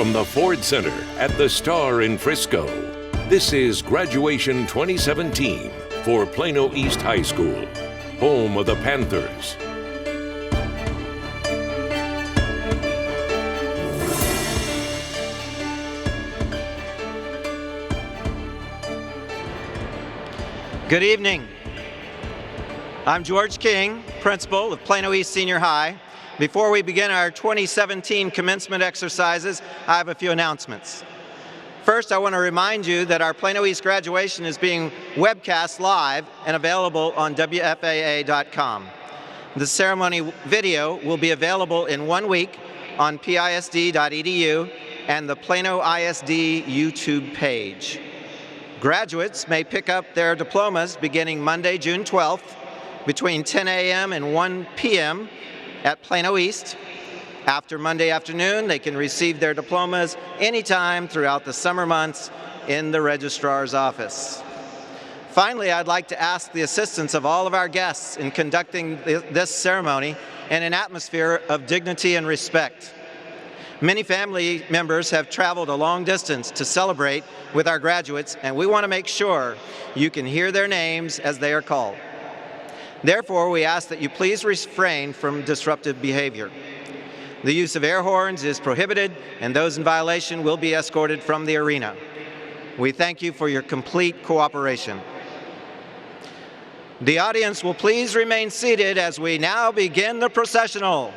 from the Ford Center at the Star in Frisco. This is Graduation 2017 for Plano East High School, home of the Panthers. Good evening. I'm George King, principal of Plano East Senior High. Before we begin our 2017 commencement exercises, I have a few announcements. First, I want to remind you that our Plano East graduation is being webcast live and available on WFAA.com. The ceremony video will be available in 1 week on pisd.edu and the Plano ISD YouTube page. Graduates may pick up their diplomas beginning Monday, June 12th, between 10 a.m. and 1 p.m. at Plano East. After Monday afternoon, they can receive their diplomas anytime throughout the summer months in the registrar's office. Finally, I'd like to ask the assistance of all of our guests in conducting this ceremony in an atmosphere of dignity and respect. Many family members have traveled a long distance to celebrate with our graduates, and we want to make sure you can hear their names as they are called. Therefore, we ask that you please refrain from disruptive behavior. The use of air horns is prohibited, and those in violation will be escorted from the arena. We thank you for your complete cooperation. The audience will please remain seated as we now begin the processional.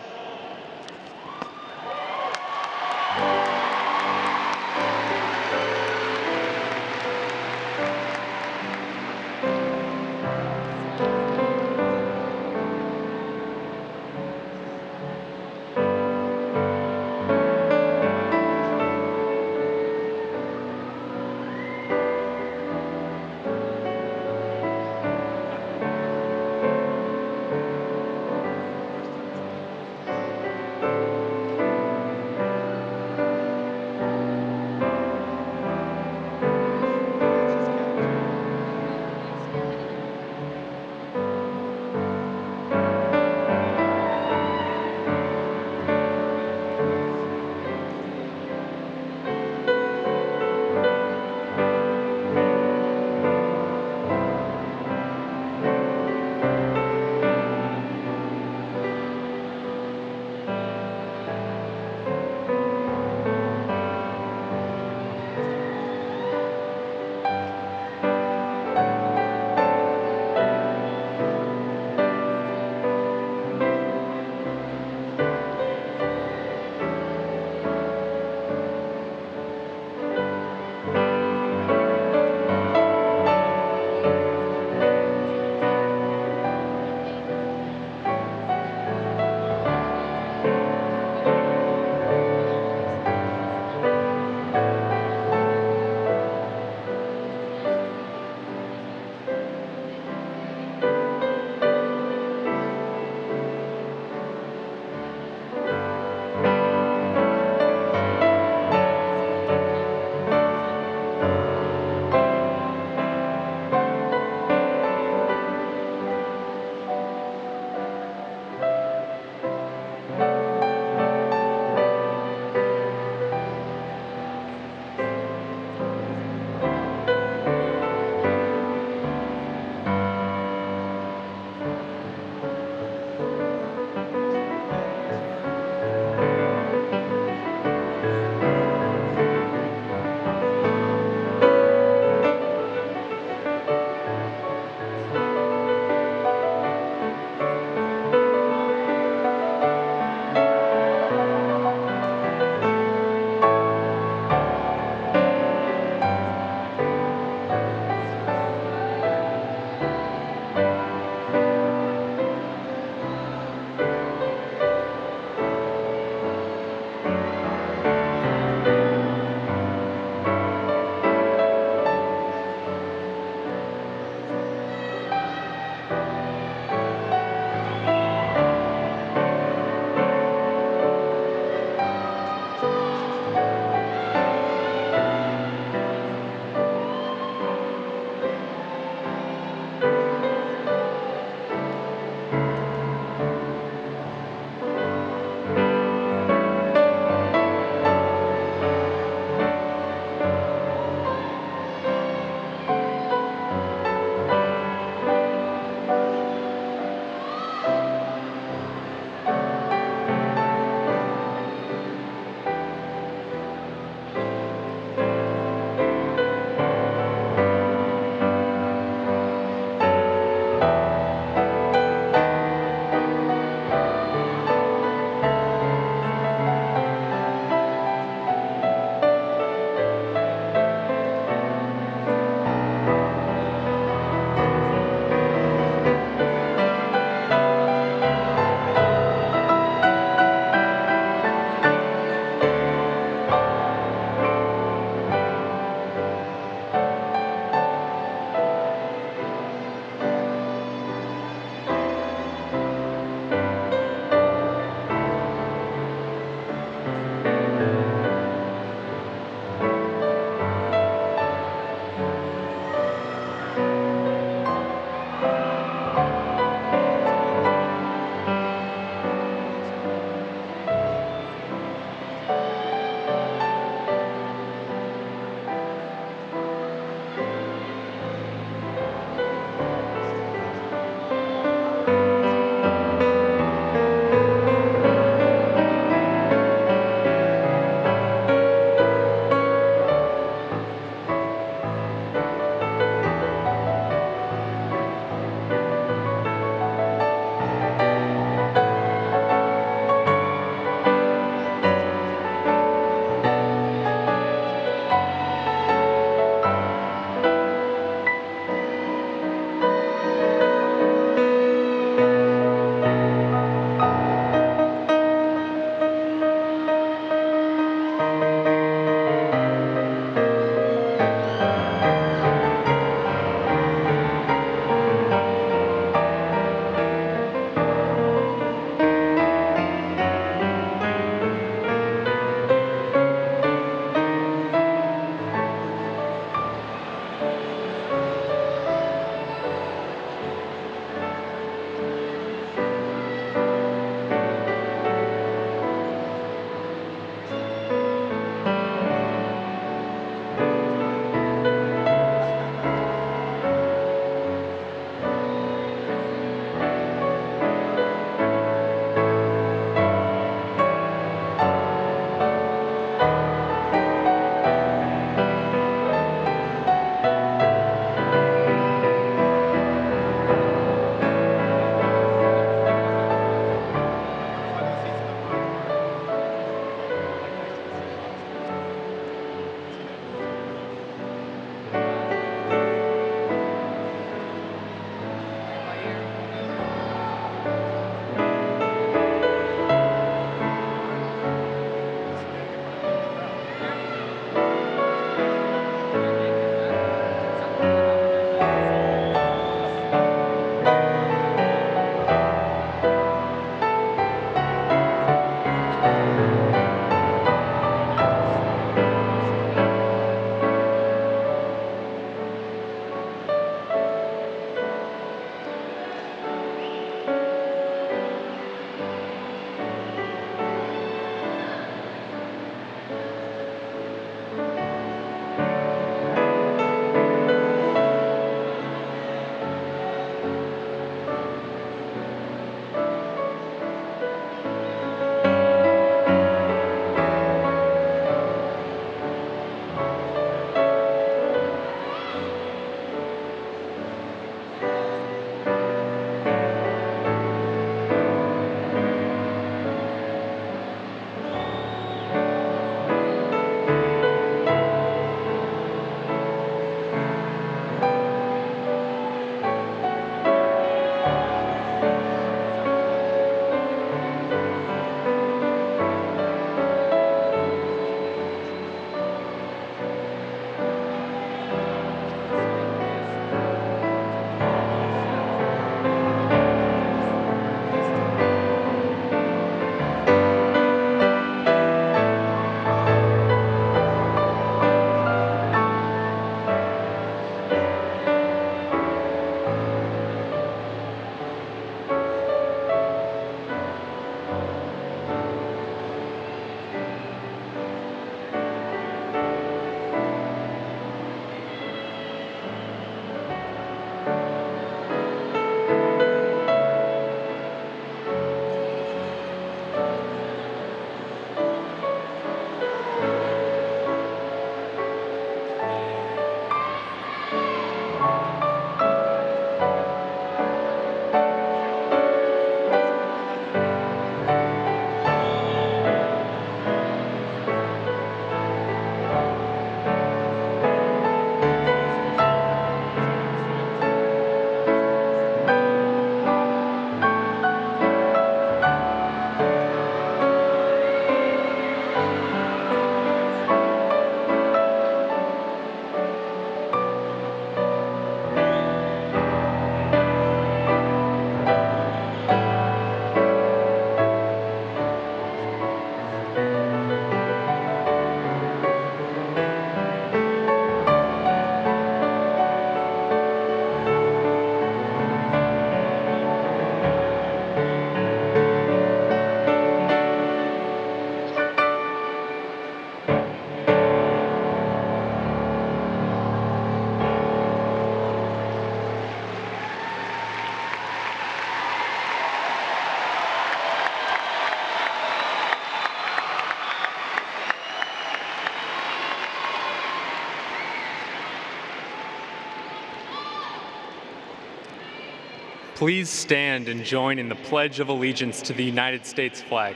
Please stand and join in the Pledge of Allegiance to the United States flag.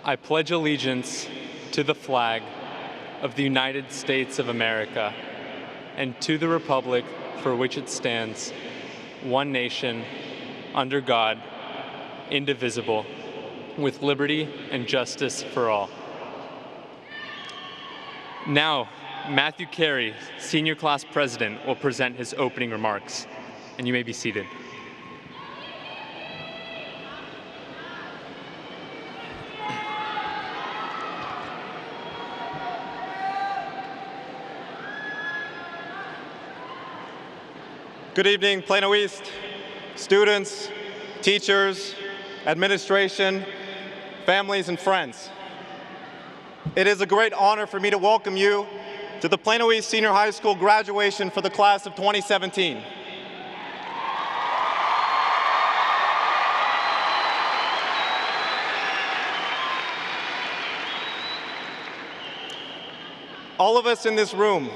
I pledge allegiance to the flag of the United States of America and to the republic for which it stands, one nation, under God, indivisible, with liberty and justice for all. Now, Matthew Carey, Senior Class President, will present his opening remarks, and you may be seated. Good evening, Plano East, students, teachers, administration, families, and friends. It is a great honor for me to welcome you to the Plano East Senior High School graduation for the class of 2017. All of us in this room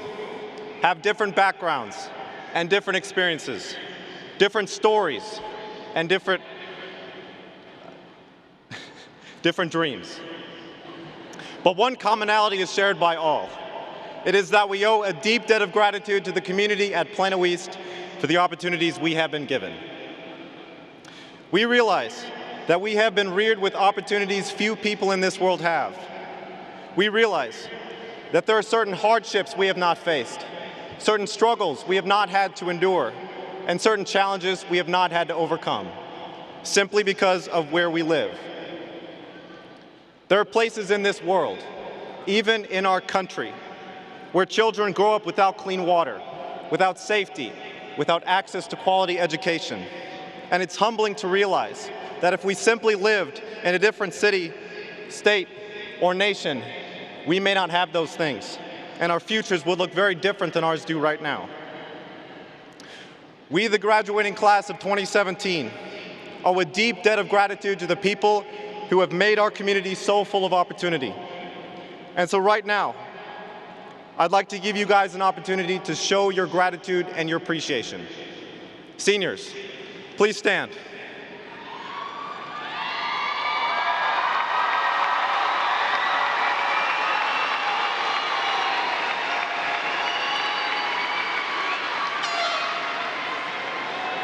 have different backgrounds and different experiences, different stories, and different dreams. But one commonality is shared by all. It is that we owe a deep debt of gratitude to the community at Plano East for the opportunities we have been given. We realize that we have been reared with opportunities few people in this world have. We realize that there are certain hardships we have not faced, certain struggles we have not had to endure, and certain challenges we have not had to overcome, simply because of where we live. There are places in this world, even in our country, where children grow up without clean water, without safety, without access to quality education. And it's humbling to realize that if we simply lived in a different city, state, or nation, we may not have those things, and our futures would look very different than ours do right now. We, the graduating class of 2017, owe a deep debt of gratitude to the people who have made our community so full of opportunity. And so right now, I'd like to give you guys an opportunity to show your gratitude and your appreciation. Seniors, please stand.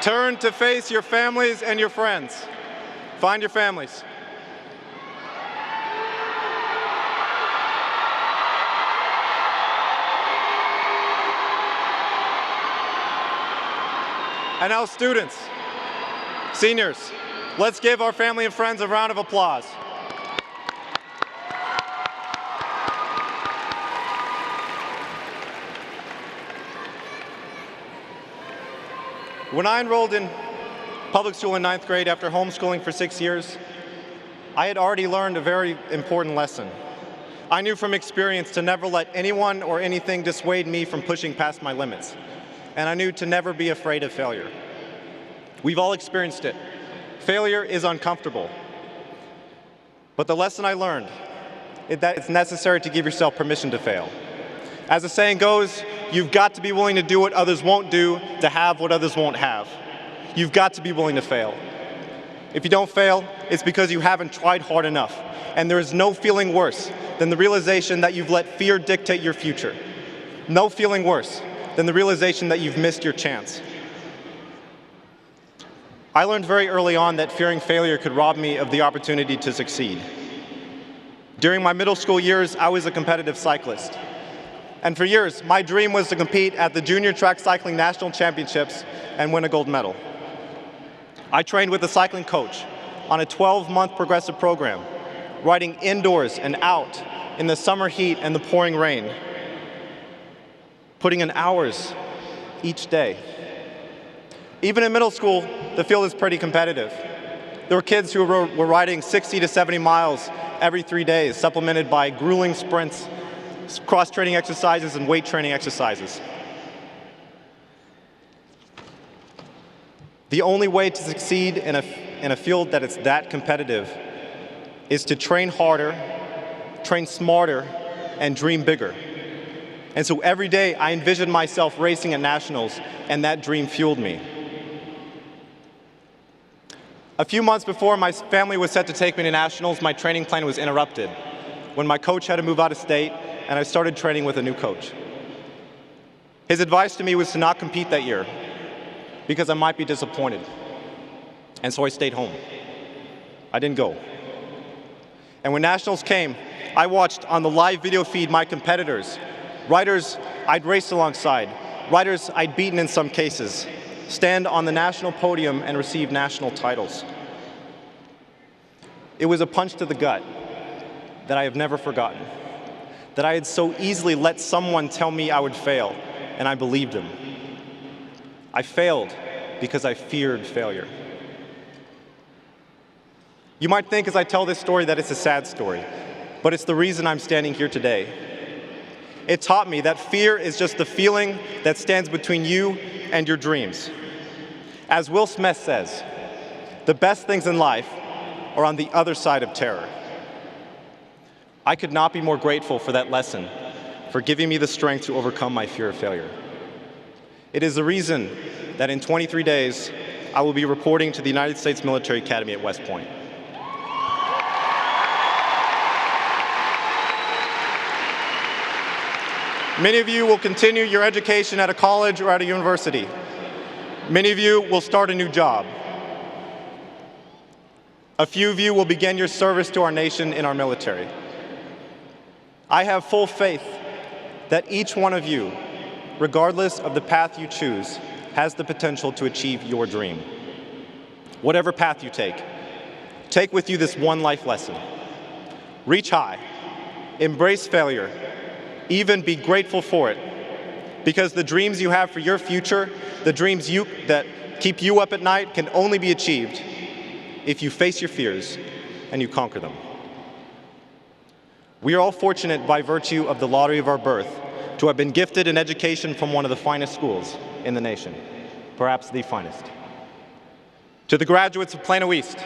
Turn to face your families and your friends. Find your families. And now students, seniors, let's give our family and friends a round of applause. When I enrolled in public school in 9th grade after homeschooling for 6 years, I had already learned a very important lesson. I knew from experience to never let anyone or anything dissuade me from pushing past my limits. And I knew to never be afraid of failure. We've all experienced it. Failure is uncomfortable. But the lesson I learned is that it's necessary to give yourself permission to fail. As the saying goes, you've got to be willing to do what others won't do to have what others won't have. You've got to be willing to fail. If you don't fail, it's because you haven't tried hard enough. And there is no feeling worse than the realization that you've let fear dictate your future. No feeling worse than the realization that you've missed your chance. I learned very early on that fearing failure could rob me of the opportunity to succeed. During my middle school years, I was a competitive cyclist. And for years, my dream was to compete at the Junior Track Cycling National Championships and win a gold medal. I trained with a cycling coach on a 12-month progressive program, riding indoors and out in the summer heat and the pouring rain, putting in hours each day. Even in middle school, the field is pretty competitive. There were kids who were riding 60 to 70 miles every 3 days, supplemented by grueling sprints, cross-training exercises, and weight training exercises. The only way to succeed in a field that is that competitive is to train harder, train smarter, and dream bigger. And so every day I envisioned myself racing at nationals, and that dream fueled me. A few months before my family was set to take me to nationals, my training plan was interrupted when my coach had to move out of state and I started training with a new coach. His advice to me was to not compete that year because I might be disappointed. And so I stayed home. I didn't go. And when nationals came, I watched on the live video feed my competitors, riders I'd raced alongside, riders I'd beaten in some cases, stand on the national podium and receive national titles. It was a punch to the gut that I have never forgotten, that I had so easily let someone tell me I would fail, and I believed him. I failed because I feared failure. You might think as I tell this story that it's a sad story, but it's the reason I'm standing here today. It taught me that fear is just the feeling that stands between you and your dreams. As Will Smith says, the best things in life are on the other side of terror. I could not be more grateful for that lesson, for giving me the strength to overcome my fear of failure. It is the reason that in 23 days, I will be reporting to the United States Military Academy at West Point. Many of you will continue your education at a college or at a university. Many of you will start a new job. A few of you will begin your service to our nation in our military. I have full faith that each one of you, regardless of the path you choose, has the potential to achieve your dream. Whatever path you take with you this one life lesson. Reach high, embrace failure, even be grateful for it, because the dreams you have for your future, the dreams that keep you up at night, can only be achieved if you face your fears and you conquer them. We are all fortunate by virtue of the lottery of our birth to have been gifted an education from one of the finest schools in the nation, perhaps the finest. To the graduates of Plano East,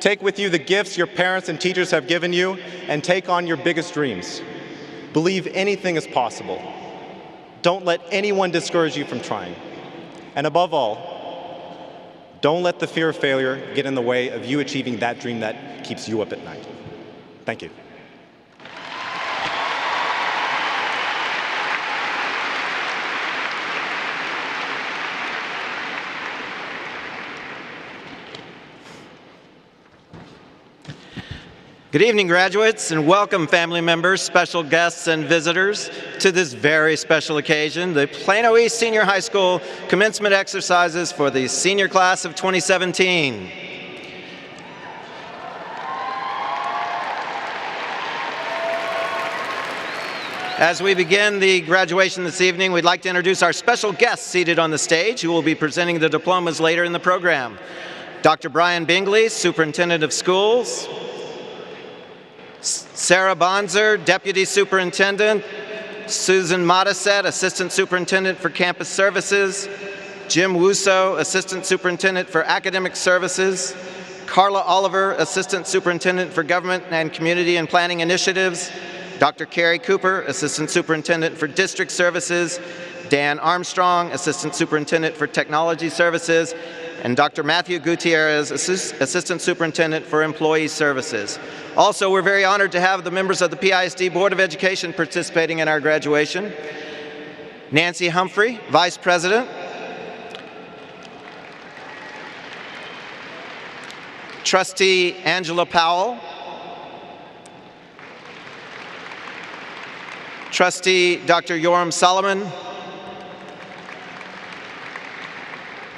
take with you the gifts your parents and teachers have given you and take on your biggest dreams. Believe anything is possible. Don't let anyone discourage you from trying. And above all, don't let the fear of failure get in the way of you achieving that dream that keeps you up at night. Thank you. Good evening, graduates, and welcome family members, special guests, and visitors to this very special occasion, the Plano East Senior High School commencement exercises for the senior class of 2017. As we begin the graduation this evening, we'd like to introduce our special guests seated on the stage who will be presenting the diplomas later in the program. Dr. Brian Bingley, Superintendent of Schools. Sarah Bonzer, Deputy Superintendent. Susan Modisette, Assistant Superintendent for Campus Services. Jim Wuso, Assistant Superintendent for Academic Services. Carla Oliver, Assistant Superintendent for Government and Community and Planning Initiatives. Dr. Carrie Cooper, Assistant Superintendent for District Services. Dan Armstrong, Assistant Superintendent for Technology Services. And Dr. Matthew Gutierrez, Assistant Superintendent for Employee Services. Also, we're very honored to have the members of the Pisd Board of Education participating in our graduation. Nancy Humphrey, Vice President. Trustee Angela Powell. Trustee Dr. Yoram Solomon.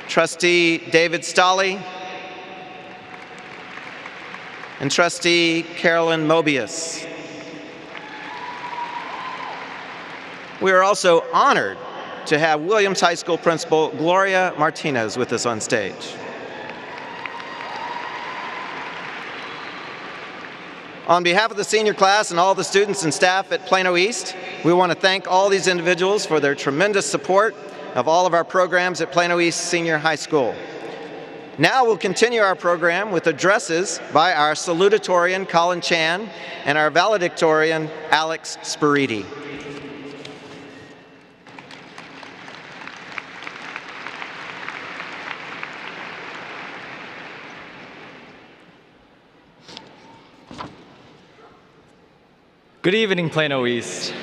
Trustee David Stolley, and Trustee Carolyn Mobius. We are also honored to have Williams High School Principal Gloria Martinez with us on stage. On behalf of the senior class and all the students and staff at Plano East, we want to thank all these individuals for their tremendous support of all of our programs at Plano East Senior High School. Now we'll continue our program with addresses by our salutatorian, Colin Chan, and our valedictorian, Alex Spiriti. Good evening, Plano East.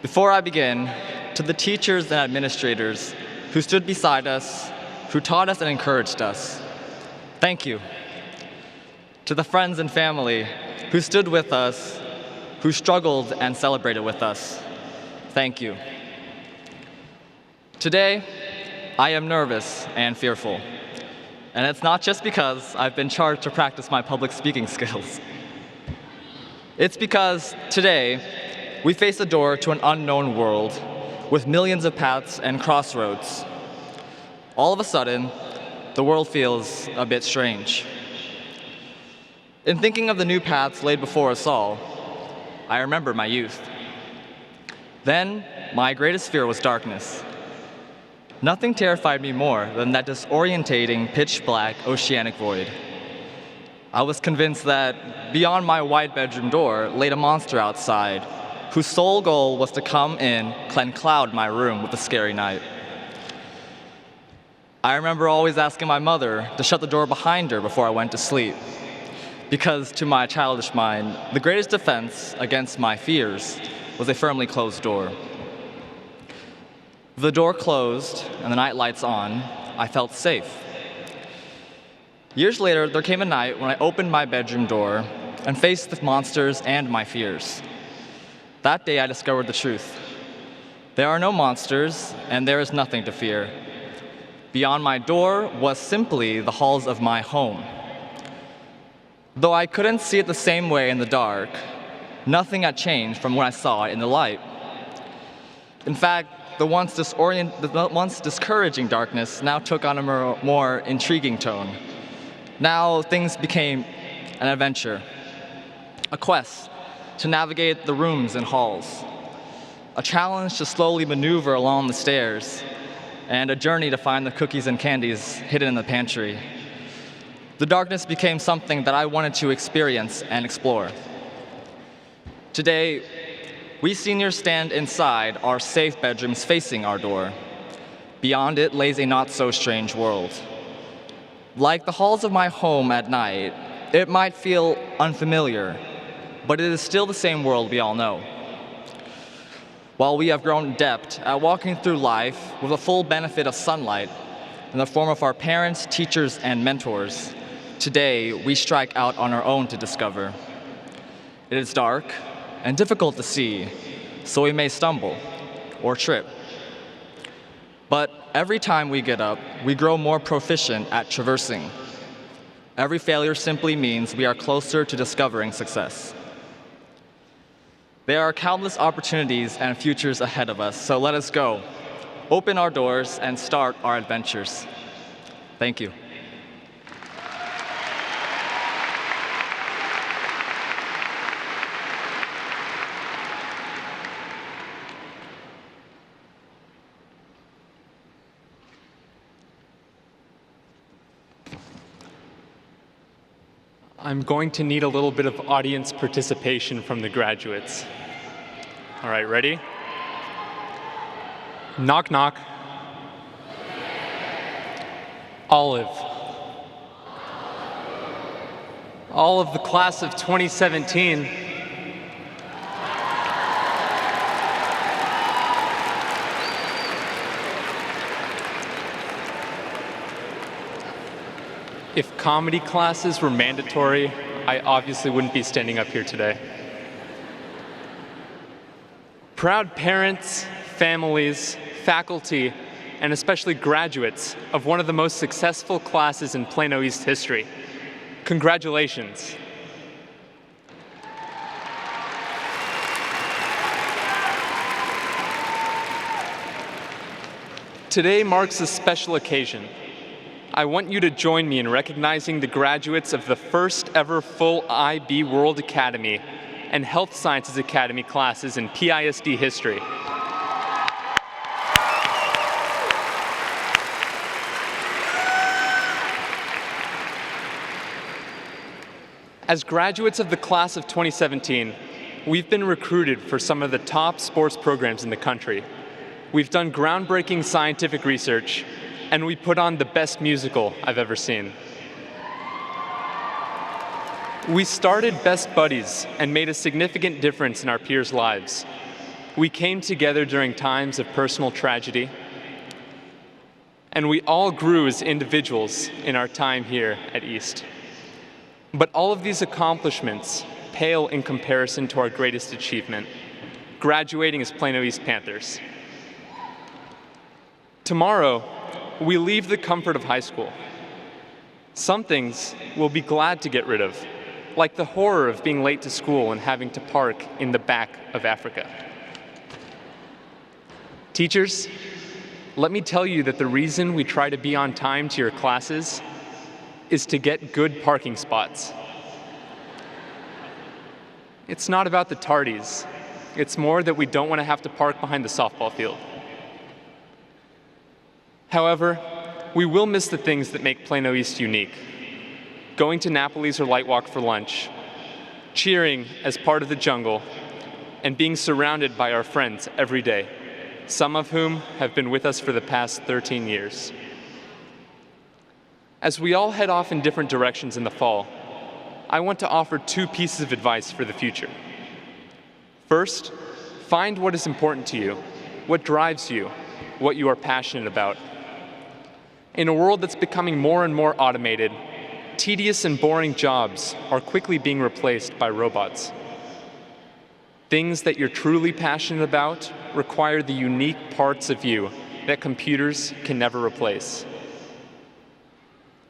Before I begin, to the teachers and administrators who stood beside us, who taught us and encouraged us, thank you. To the friends and family who stood with us, who struggled and celebrated with us, thank you. Today, I am nervous and fearful, and it's not just because I've been charged to practice my public speaking skills. It's because today, we face a door to an unknown world with millions of paths and crossroads. All of a sudden, the world feels a bit strange. In thinking of the new paths laid before us all, I remember my youth. Then, my greatest fear was darkness. Nothing terrified me more than that disorientating, pitch-black oceanic void. I was convinced that beyond my white bedroom door laid a monster outside, whose sole goal was to come in and cloud my room with a scary night. I remember always asking my mother to shut the door behind her before I went to sleep, because to my childish mind, the greatest defense against my fears was a firmly closed door. With the door closed and the night lights on, I felt safe. Years later, there came a night when I opened my bedroom door and faced the monsters and my fears. That day, I discovered the truth. There are no monsters, and there is nothing to fear. Beyond my door was simply the halls of my home. Though I couldn't see it the same way in the dark, nothing had changed from when I saw it in the light. In fact, the once discouraging darkness now took on a more intriguing tone. Now things became an adventure, a quest to navigate the rooms and halls, a challenge to slowly maneuver along the stairs, and a journey to find the cookies and candies hidden in the pantry. The darkness became something that I wanted to experience and explore. Today, we seniors stand inside our safe bedrooms facing our door. Beyond it lays a not-so-strange world. Like the halls of my home at night, it might feel unfamiliar, but it is still the same world we all know. While we have grown adept at walking through life with the full benefit of sunlight in the form of our parents, teachers, and mentors, today we strike out on our own to discover. It is dark and difficult to see, so we may stumble or trip. But every time we get up, we grow more proficient at traversing. Every failure simply means we are closer to discovering success. There are countless opportunities and futures ahead of us, so let us go, open our doors, and start our adventures. Thank you. I'm going to need a little bit of audience participation from the graduates. All right, ready? Knock, knock. Olive. All of the class of 2017. If comedy classes were mandatory, I obviously wouldn't be standing up here today. Proud parents, families, faculty, and especially graduates of one of the most successful classes in Plano East history, congratulations. Today marks a special occasion. I want you to join me in recognizing the graduates of the first ever full IB World Academy and Health Sciences Academy classes in Pisd history. As graduates of the class of 2017, we've been recruited for some of the top sports programs in the country. We've done groundbreaking scientific research, and we put on the best musical I've ever seen. We started best buddies and made a significant difference in our peers' lives. We came together during times of personal tragedy, and we all grew as individuals in our time here at East. But all of these accomplishments pale in comparison to our greatest achievement, graduating as Plano East Panthers. Tomorrow, we leave the comfort of high school. Some things we'll be glad to get rid of, like the horror of being late to school and having to park in the back of Africa. Teachers, let me tell you that the reason we try to be on time to your classes is to get good parking spots. It's not about the tardies. It's more that we don't want to have to park behind the softball field. However, we will miss the things that make Plano East unique. Going to Napoli's or Light Walk for lunch, cheering as part of the jungle, and being surrounded by our friends every day, some of whom have been with us for the past 13 years. As we all head off in different directions in the fall, I want to offer 2 pieces of advice for the future. First, find what is important to you, what drives you, what you are passionate about. In a world that's becoming more and more automated, tedious and boring jobs are quickly being replaced by robots. Things that you're truly passionate about require the unique parts of you that computers can never replace.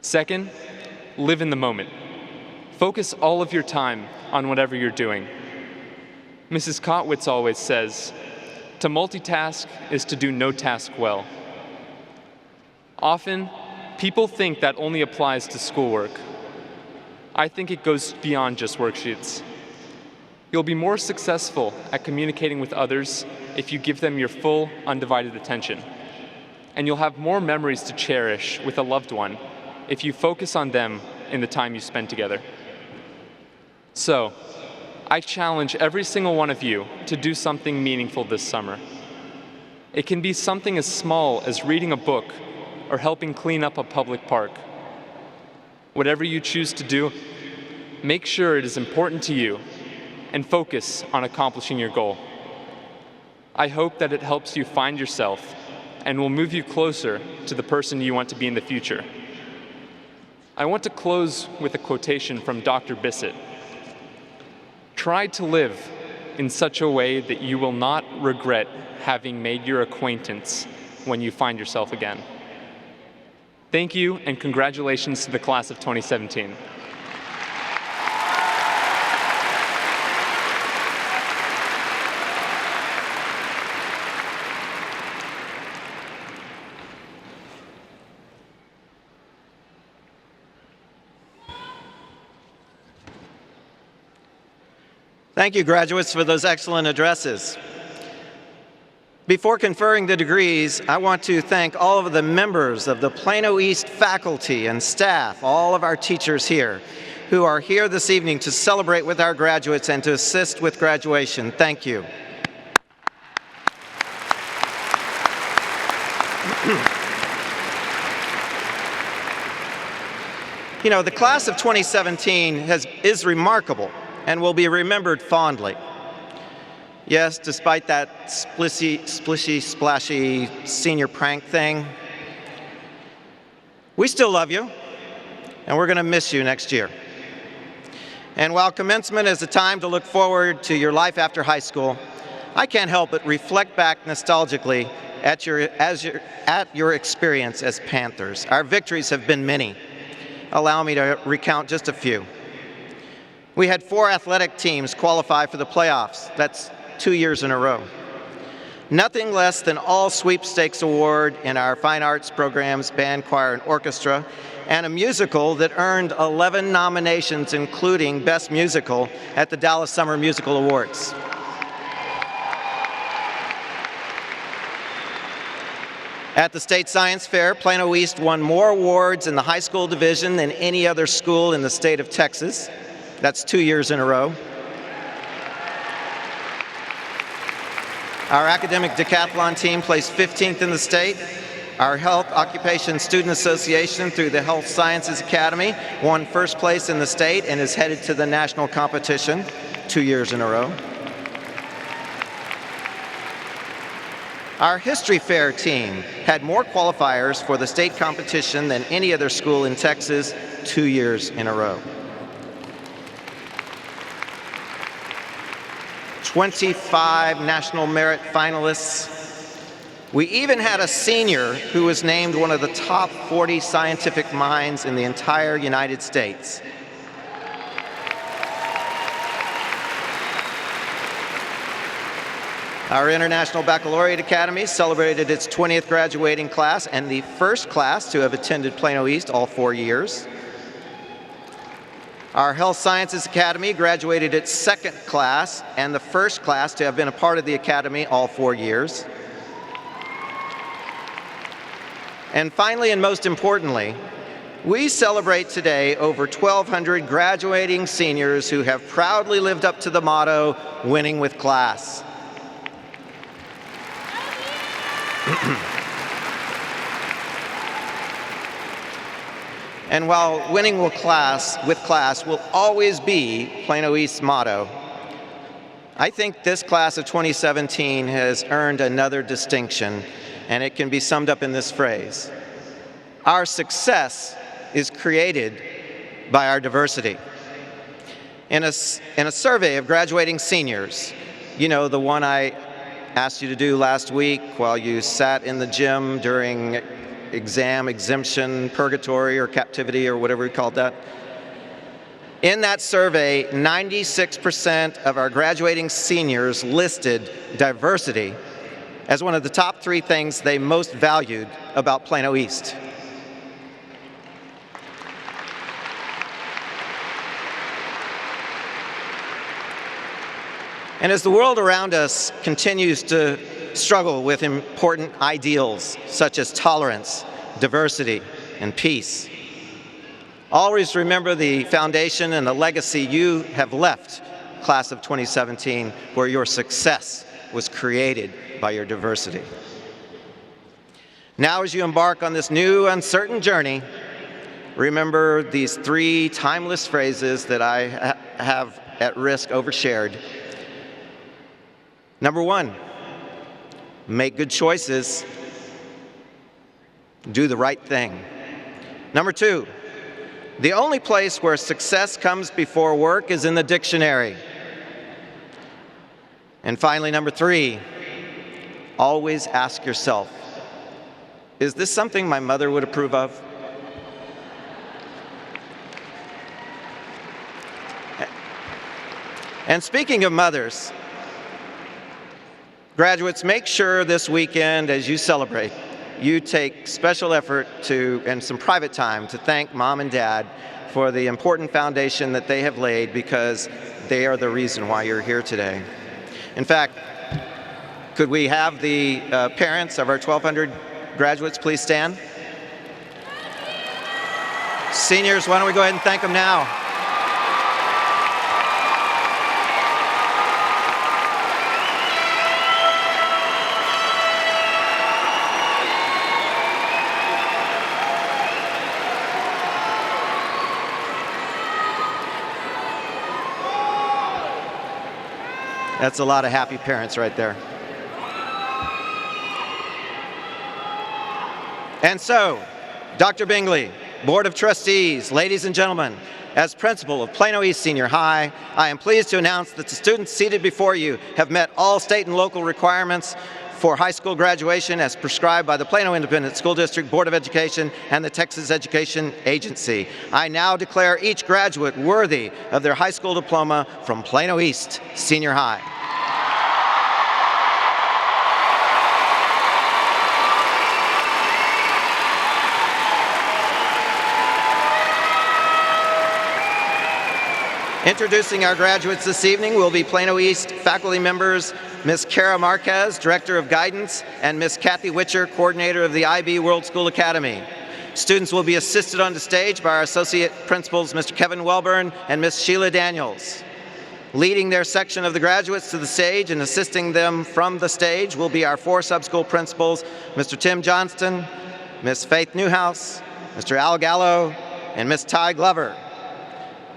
Second, live in the moment. Focus all of your time on whatever you're doing. Mrs. Kotwitz always says, to multitask is to do no task well. Often, people think that only applies to schoolwork. I think it goes beyond just worksheets. You'll be more successful at communicating with others if you give them your full, undivided attention. And you'll have more memories to cherish with a loved one if you focus on them in the time you spend together. So, I challenge every single one of you to do something meaningful this summer. It can be something as small as reading a book or helping clean up a public park. Whatever you choose to do, make sure it is important to you and focus on accomplishing your goal. I hope that it helps you find yourself and will move you closer to the person you want to be in the future. I want to close with a quotation from Dr. Bissett. Try to live in such a way that you will not regret having made your acquaintance when you find yourself again. Thank you, and congratulations to the class of 2017. Thank you, graduates, for those excellent addresses. Before conferring the degrees, I want to thank all of the members of the Plano East faculty and staff, all of our teachers here, who are here this evening to celebrate with our graduates and to assist with graduation. Thank you. You know, the class of 2017 is remarkable and will be remembered fondly. Yes, despite that splishy, splashy senior prank thing, we still love you, and we're going to miss you next year. And while commencement is a time to look forward to your life after high school, I can't help but reflect back nostalgically at your experience as Panthers. Our victories have been many. Allow me to recount just a few. We had 4 athletic teams qualify for the playoffs. That's 2 years in a row. Nothing less than all sweepstakes award in our fine arts programs, band, choir, and orchestra, and a musical that earned 11 nominations, including Best Musical at the Dallas Summer Musical Awards. At the State Science Fair, Plano East won more awards in the high school division than any other school in the state of Texas. That's 2 years in a row. Our academic decathlon team placed 15th in the state, Our Health Occupation Student Association, through the Health Sciences Academy, won first place in the state and is headed to the national competition 2 years in a row. Our History Fair team had more qualifiers for the state competition than any other school in Texas 2 years in a row. 25 National Merit finalists. We even had a senior who was named one of the top 40 scientific minds in the entire United States. Our International Baccalaureate Academy celebrated its 20th graduating class and the first class to have attended Plano East all 4 years. Our Health Sciences Academy graduated its second class and the first class to have been a part of the Academy all 4 years. And finally, and most importantly, we celebrate today over 1,200 graduating seniors who have proudly lived up to the motto, winning with class. And while winning with class will always be Plano East's motto, I think this class of 2017 has earned another distinction, and it can be summed up in this phrase: our success is created by our diversity. In a survey of graduating seniors, you know, the one I asked you to do last week while you sat in the gym during exam exemption, purgatory, or captivity, or whatever we called that. In that survey, 96% of our graduating seniors listed diversity as one of the top 3 things they most valued about Plano East. And as the world around us continues to struggle with important ideals such as tolerance, diversity, and peace, always remember the foundation and the legacy you have left, class of 2017, where your success was created by your diversity. Now, as you embark on this new, uncertain journey, remember these 3 timeless phrases that I have at risk overshared. Number 1, make good choices. Do the right thing. Number 2, the only place where success comes before work is in the dictionary. And finally, number 3, always ask yourself, is this something my mother would approve of? And speaking of mothers, graduates, make sure this weekend as you celebrate, you take special effort and some private time to thank Mom and Dad for the important foundation that they have laid, because they are the reason why you're here today. In fact, could we have the parents of our 1,200 graduates please stand? Seniors, why don't we go ahead and thank them now? That's a lot of happy parents right there. And so, Dr. Bingley, Board of Trustees, ladies and gentlemen, as principal of Plano East Senior High, I am pleased to announce that the students seated before you have met all state and local requirements for high school graduation as prescribed by the Plano Independent School District Board of Education and the Texas Education Agency. I now declare each graduate worthy of their high school diploma from Plano East Senior High. Introducing our graduates this evening will be Plano East faculty members Ms. Kara Marquez, Director of Guidance, and Ms. Kathy Witcher, Coordinator of the IB World School Academy. Students will be assisted on the stage by our Associate Principals, Mr. Kevin Welburn and Ms. Sheila Daniels. Leading their section of the graduates to the stage and assisting them from the stage will be our 4 sub-school principals, Mr. Tim Johnston, Ms. Faith Newhouse, Mr. Al Gallo, and Ms. Ty Glover.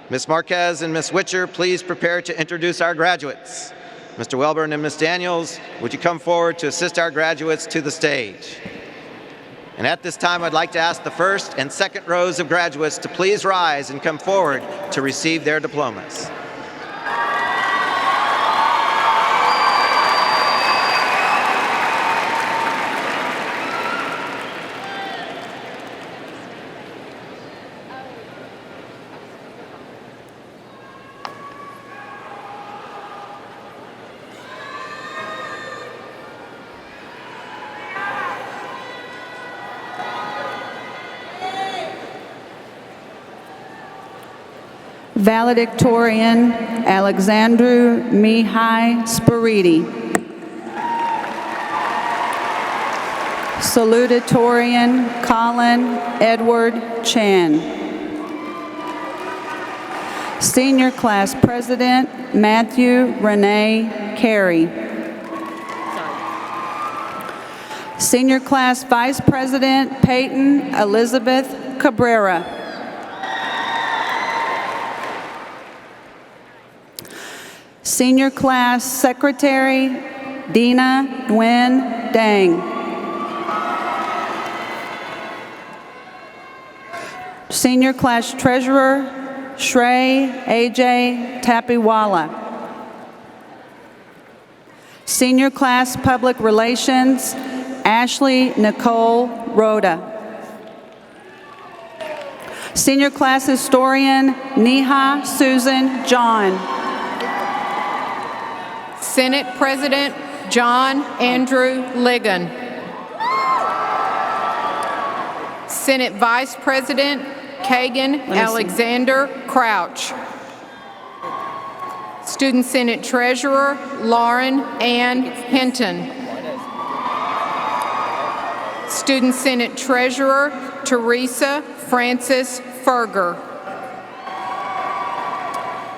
Ms. Marquez and Ms. Witcher, please prepare to introduce our graduates. Mr. Welburn and Ms. Daniels, would you come forward to assist our graduates to the stage? And at this time, I'd like to ask the first and second rows of graduates to please rise and come forward to receive their diplomas. Valedictorian Alexandru Mihai Spiridi. Salutatorian Colin Edward Chan. Senior Class President Matthew Renee Carey. Senior Class Vice President Peyton Elizabeth Cabrera. Senior Class Secretary, Dina Nguyen Dang. Senior Class Treasurer, Shrey A.J. Tapiwala. Senior Class Public Relations, Ashley Nicole Rhoda. Senior Class Historian, Neha Susan John. Senate President John Andrew Ligon. Senate Vice President Kagan Alexander Crouch. Student Senate Treasurer Lauren Ann Hinton. Student Senate Treasurer Teresa Francis Ferger.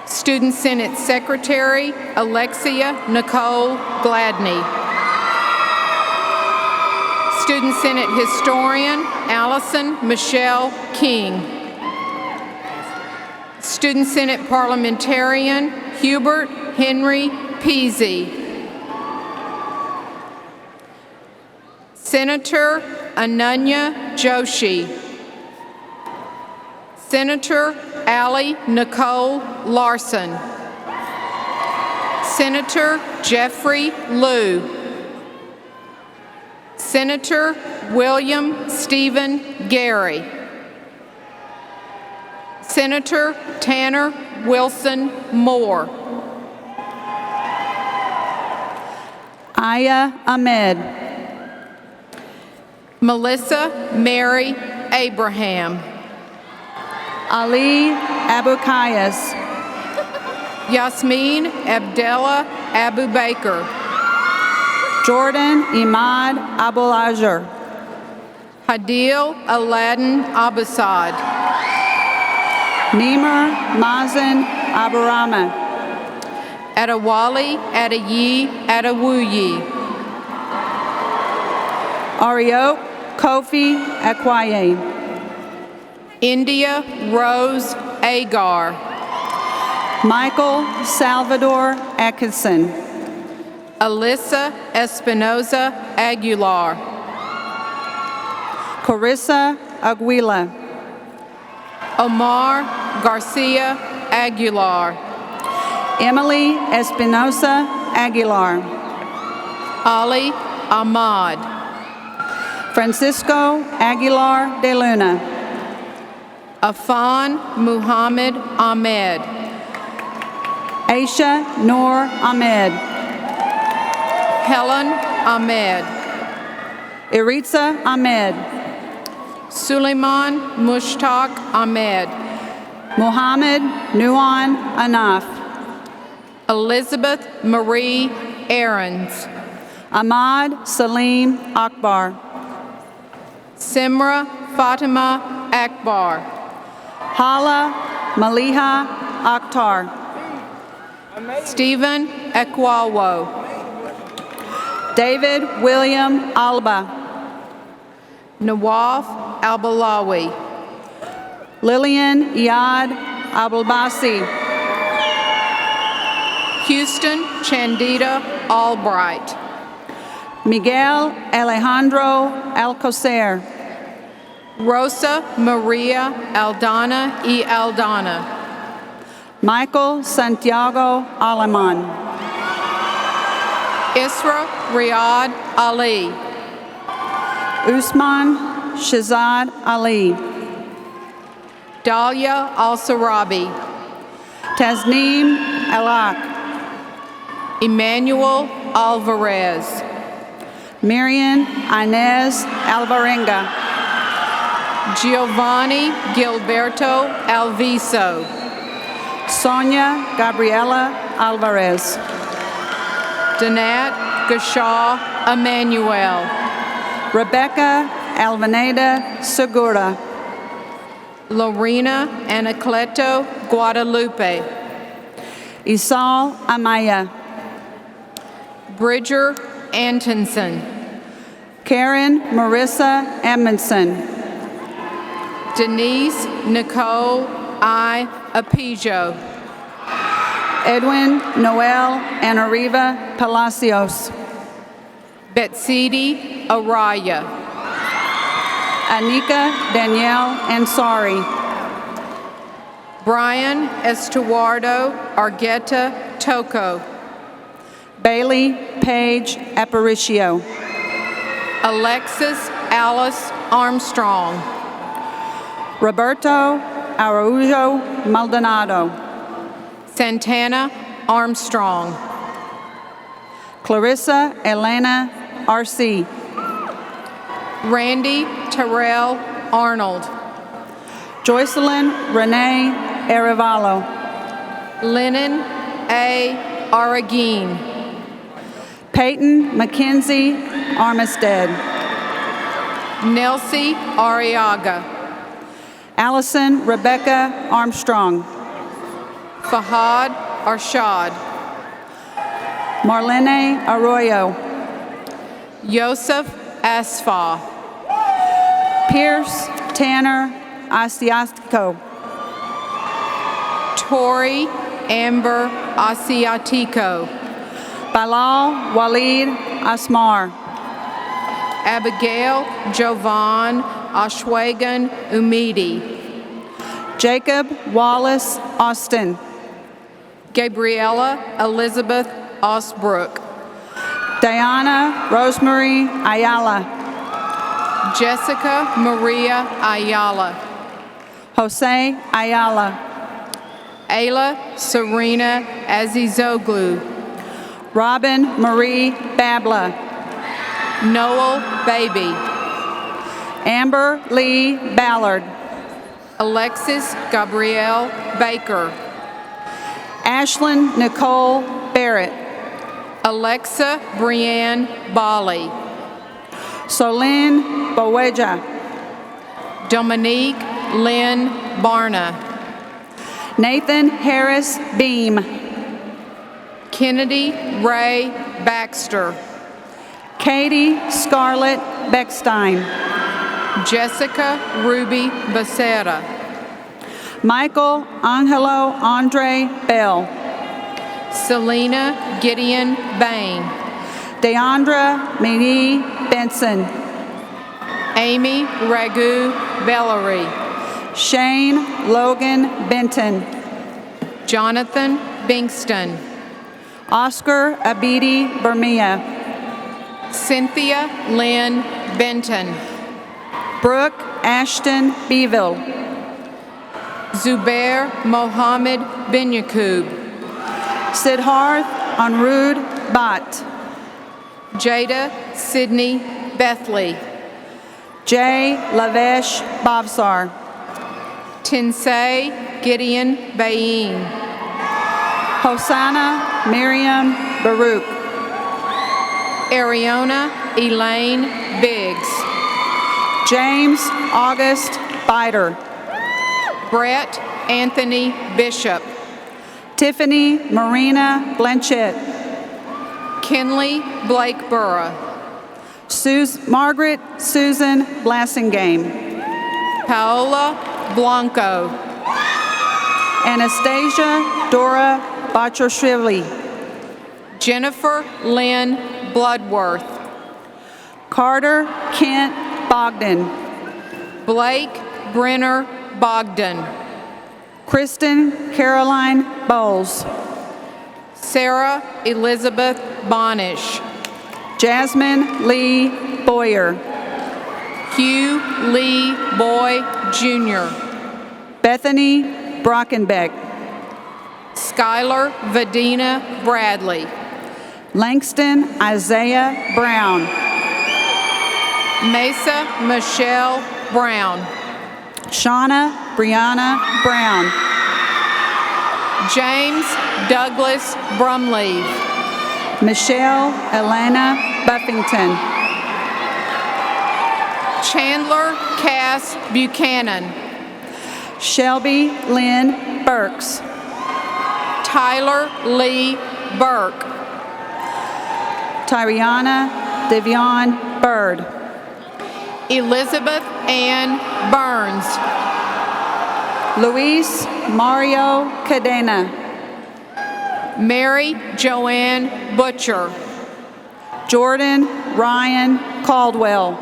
Student Senate Secretary Alexia Nicole Gladney. Student Senate Historian Allison Michelle King. Student Senate Parliamentarian Hubert Henry Pisd. Senator Ananya Joshi. Senator Allie Nicole Larson. Senator Jeffrey Liu. Senator William Stephen Gary. Senator Tanner Wilson Moore. Aya Ahmed. Melissa Mary Abraham. Ali Abukayas. Yasmin Abdella Abu Baker. Jordan Imad Abulajer. Hadil Aladdin Abusad. Nimar Mazen Aburama. Adewale Adeyi Adewuyi. Ariok Kofi Akwaye. India Rose Agar. Michael Salvador Atkinson. Alyssa Espinoza Aguilar. Carissa Aguila. Omar Garcia Aguilar. Emily Espinosa Aguilar. Ali Ahmad. Francisco Aguilar de Luna. Afan Muhammad Ahmed. Aisha Noor Ahmed. Helen Ahmed. Iritza Ahmed. Suleiman Mushtaq Ahmed. Muhammad Nuan Anaf. Elizabeth Marie Aarons. Ahmad Salim Akbar. Simra Fatima Akbar. Hala Maliha Akhtar. Stephen Ekwawo. David William Alba. Nawaf Albalawi. Lillian Iyad Abulbasi. Houston Chandida Albright. Miguel Alejandro Alcocer. Rosa Maria Aldana y Aldana. Michael Santiago Aleman. Isra Riyad Ali. Usman Shazad Ali. Dalia Al-Sarabi. Tasneem Alak. Emmanuel Alvarez. Miriam Inez Alvarenga. Giovanni Gilberto Alviso. Sonia Gabriela Alvarez. Danat Gashaw Emmanuel. Rebecca Alvaneda Segura. Lorena Anacleto Guadalupe. Isal Amaya. Bridger Antonson. Karen Marissa Edmondson. Denise Nicole I. Apijo. Edwin Noel Anariva Palacios. Betsidi Araya. Anika Danielle Ansari. Brian Estuardo Argueta Toko. Bailey Page Aparicio. Alexis Alice Armstrong. Roberto Araujo Maldonado. Santana Armstrong. Clarissa Elena R.C. Randy Terrell Arnold. Joycelyn Renee Arevalo. Lennon A. Aragin. Peyton Mackenzie Armistead. Nelsie Arriaga. Allison Rebecca Armstrong. Fahad Arshad. Marlene Arroyo. Yosef Asfa. Pierce Tanner Asiatico. Tori Amber Asiatico. Bilal Walid Asmar. Abigail Jovan Ashwagan Umidi. Jacob Wallace Austin. Gabriella Elizabeth Osbrook. Diana Rosemary Ayala. Jessica Maria Ayala. Jose Ayala. Ayla Serena Azizoglu. Robin Marie Babla. Noel Baby. Amber Lee Ballard. Alexis Gabrielle Baker. Ashlyn Nicole Barrett. Alexa Brianne Bali. Solene Boweja. Dominique Lynn Barna. Nathan Harris Beam. Kennedy Ray Baxter. Katie Scarlett Beckstein. Jessica Ruby Becerra. Michael Angelo Andre Bell. Selena Gideon Bain. Deandra Minnie Benson. Amy Ragu Bellary. Shane Logan Benton. Jonathan Bingston. Oscar Abidi Bermia. Cynthia Lynn Benton. Brooke Ashton Beeville. Zubair Mohammed Binyakub. Siddharth Anrud Bhatt. Jada Sydney Bethley. Jay Lavesh Bavsar. Tinsay Gideon Bayin. Hosanna Miriam Baruch. Ariona Elaine Biggs. James August Biter. Brett Anthony Bishop. Tiffany Marina Blanchett. Kinley Blake Burra. Margaret Susan Blassingame. Paola Blanco. Anastasia Dora Bachashvili. Jennifer Lynn Bloodworth. Carter Kent Bogdan. Blake Brenner Bogdan. Kristen Caroline Bowles. Sarah Elizabeth Bonish. Jasmine Lee Boyer. Hugh Lee Boy Jr. Bethany Brockenbeck. Skylar Vadina Bradley. Langston Isaiah Brown. Mesa Michelle Brown. Shauna Brianna Brown. James Douglas Brumleve. Michelle Elena Buffington. Chandler Cass Buchanan. Shelby Lynn Burks. Tyler Lee Burke. Tyriana Devion Bird. Elizabeth Ann Burns. Luis Mario Cadena. Mary Joanne Butcher. Jordan Ryan Caldwell.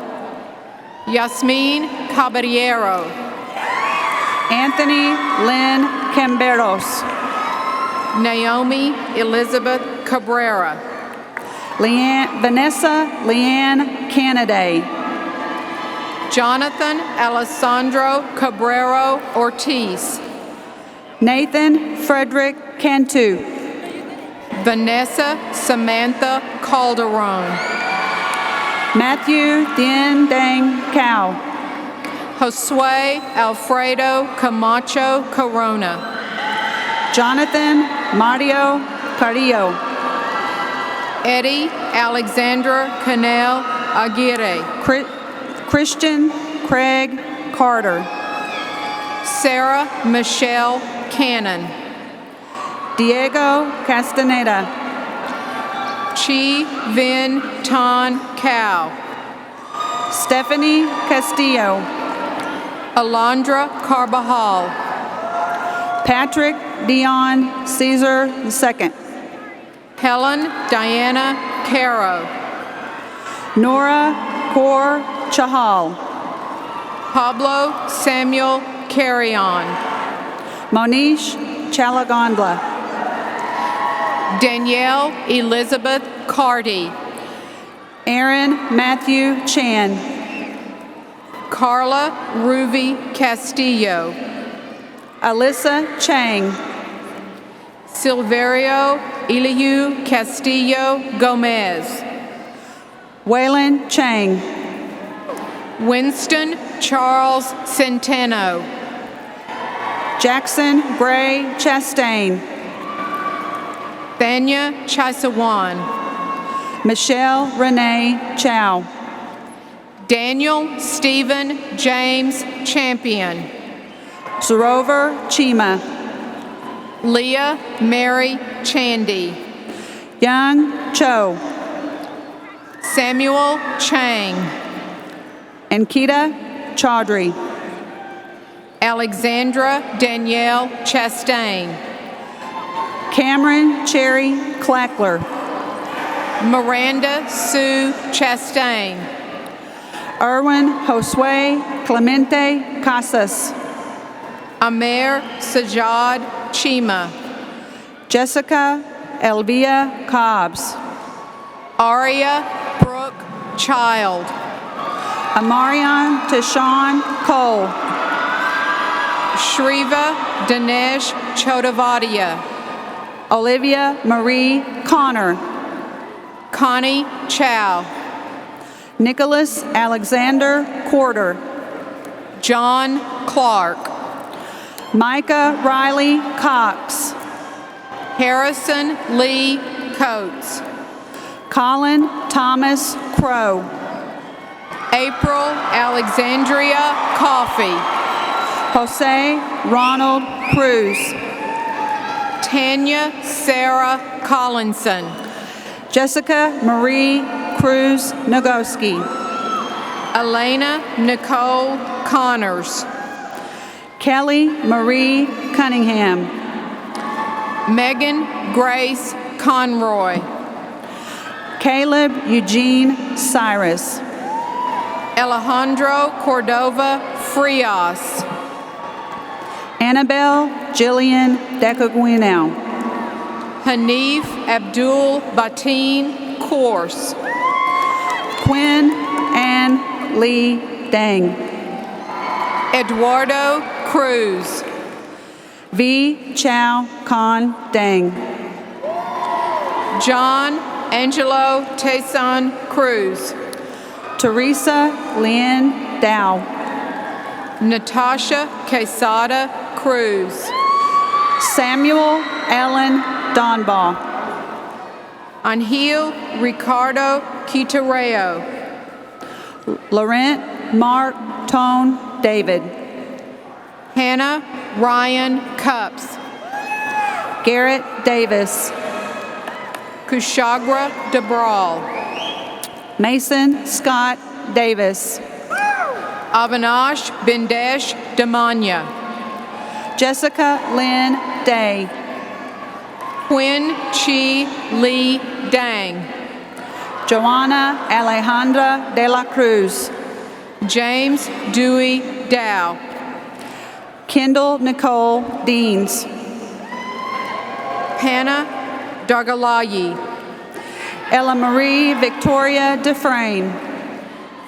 Yasmin Caballero. Anthony Lynn Camberos. Naomi Elizabeth Cabrera. Vanessa Leanne Canaday. Jonathan Alessandro Cabrero Ortiz. Nathan Frederick Cantu. Vanessa Samantha Calderon. Matthew Dien Dang Cao. Josue Alfredo Camacho Corona. Jonathan Mario Carrillo. Eddie Alexandra Canel Aguirre. Christian Craig Carter. Sarah Michelle Cannon. Diego Castaneda. Chi Vin Tan Cao. Stephanie Castillo. Alondra Carbajal. Patrick Dion Caesar II. Helen Diana Caro. Nora Kaur Chahal. Pablo Samuel Carrion. Monish Chalagondla. Danielle Elizabeth Carty. Aaron Matthew Chan. Carla Ruby Castillo. Alyssa Chang. Silverio Elihu Castillo Gomez. Waylon Chang. Winston Charles Centeno. Jackson Gray Chastain. Thanya Chisawan. Michelle Renee Chow. Daniel Stephen James Champion. Sorover Chima. Leah Mary Chandy. Young Cho. Samuel Chang. Ankita Chaudhry. Alexandra Danielle Chastain. Cameron Cherry Clackler. Miranda Sue Chastain. Erwin Josue Clemente Casas. Amer Sajad Chima. Jessica Elvia Cobbs. Aria Brooke Child. Amarion Tashawn Cole. Shriva Dinesh Chodavadia. Olivia Marie Connor. Connie Chow. Nicholas Alexander Quarter. John Clark. Micah Riley Cox. Harrison Lee Coates. Colin Thomas Crow. April Alexandria Coffey. Jose Ronald Cruz. Tanya Sarah Collinson. Jessica Marie Cruz Nagoski. Elena Nicole Connors. Kelly Marie Cunningham. Megan Grace Conroy. Caleb Eugene Cyrus. Alejandro Cordova Frias. Annabelle Jillian Decaguinao. Hanif Abdul Batin Course. Quinn Ann Lee Dang. Eduardo Cruz. V. Chow Con Dang. John Angelo Tayson Cruz. Teresa Lynn Dow. Natasha Quesada Cruz. Samuel Ellen Donbaugh. Angel Ricardo Quitareo. Laurent Mark Tone David. Hannah Ryan Cups. Garrett Davis. Kushagra DeBral. Mason Scott Davis. Avinash Bindesh Damanya. Jessica Lynn Day. Quinn Chi Lee Dang. Joanna Alejandra de la Cruz. James Dewey Dow. Kendall Nicole Deans. Hannah Dargalayi. Ella Marie Victoria Dufresne.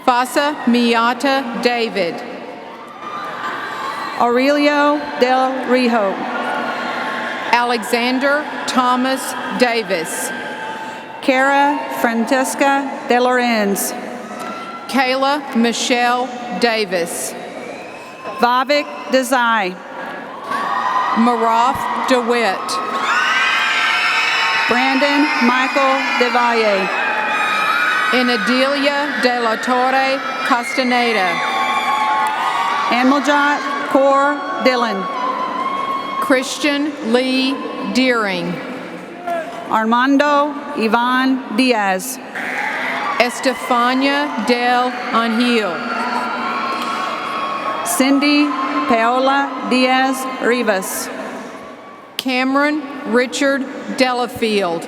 Fasa Miata David. Aurelio Del Rijo. Alexander Thomas Davis. Cara Francesca De Lorenz. Kayla Michelle Davis. Vavik Desai. Maraf DeWitt. Brandon Michael DeValle. Inadelia De La Torre Castaneda. Ameljot Kaur Dillon. Christian Lee Deering. Armando Ivan Diaz. Estefania Del Angel. Cindy Paola Diaz Rivas. Cameron Richard Delafield.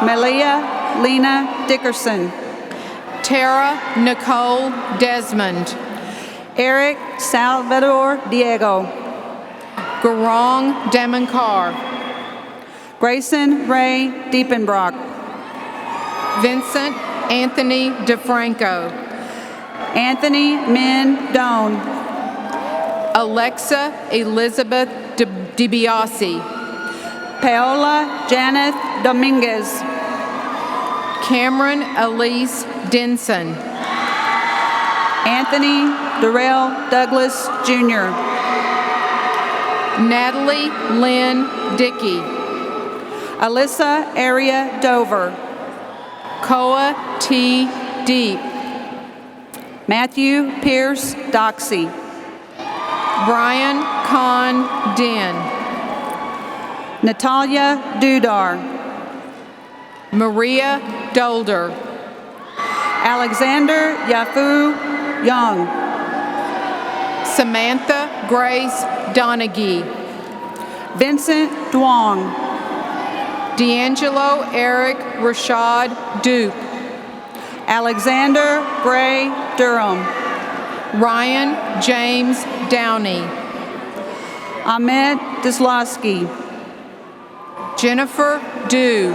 Melia Lena Dickerson. Tara Nicole Desmond. Eric Salvador Diego. Garong Demankar. Grayson Ray Diepenbrock. Vincent Anthony DeFranco. Anthony Min Doan. Alexa Elizabeth DiBiase. Paola Janeth Dominguez. Cameron Elise Denson. Anthony Darrell Douglas Jr. Natalie Lynn Dickey. Alyssa Aria Dover. Koa T. Deep. Matthew Pierce Doxey. Brian Con Den. Natalia Dudar. Maria Dolder. Alexander Yafu Young. Samantha Grace Donaghy. Vincent Duong. D'Angelo Eric Rashad Duke. Alexander Gray Durham. Ryan James Downey. Ahmed Dislowski. Jennifer Dew.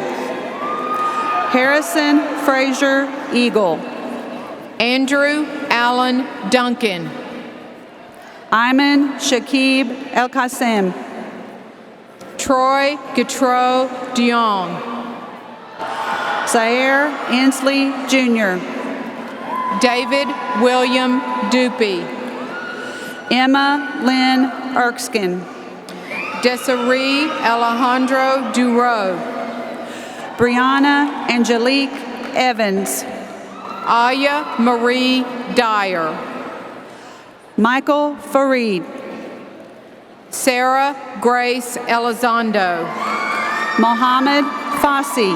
Harrison Fraser Eagle. Andrew Allen Duncan. Ayman Shakib El Qasim. Troy Gautreau Dion. Zaire Inslee Jr. David William Dupey. Emma Lynn Erskine. Desiree Alejandro Duro. Brianna Angelique Evans. Aya Marie Dyer. Michael Fareed. Sarah Grace Elizondo, Mohammed Fassi,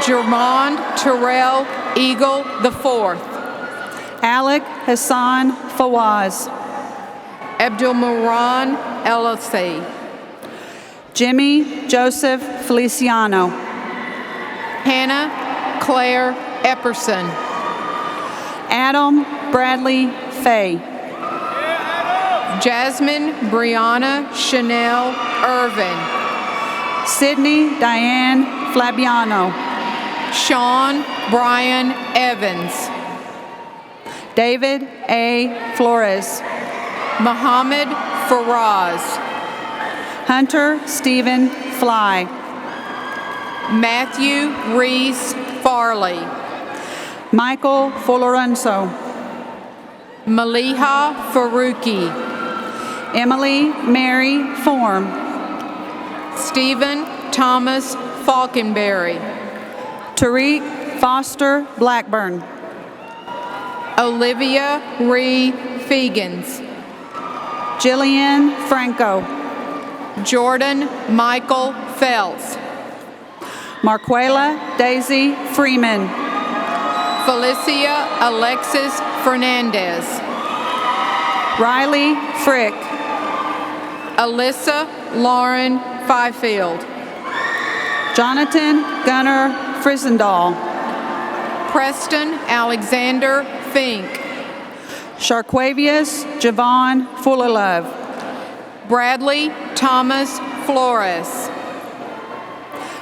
Jermond Terrell Eagle IV, Alec Hassan Fawaz, Abdulmaran LLC, Jimmy Joseph Feliciano, Hannah Claire Epperson, Adam Bradley Fay, Jasmine Brianna Chanel Irvin, Sydney Diane Flabiano, Sean Brian Evans, David A. Flores, Muhammad Faraz, Hunter Stephen Fly, Matthew Reese Farley, Michael Folorenzo, Maliha Faruqi, Emily Mary Form, Stephen Thomas Falkenberry, Tariq Foster Blackburn, Olivia Ree Fegans, Jillian Franco, Jordan Michael Phelps, Marquela Daisy Freeman, Felicia Alexis Fernandez, Riley Frick, Alyssa Lauren Fifield, Jonathan Gunnar Frisendahl, Preston Alexander Fink, Sharquavius Javon Fullalove, Bradley Thomas Flores,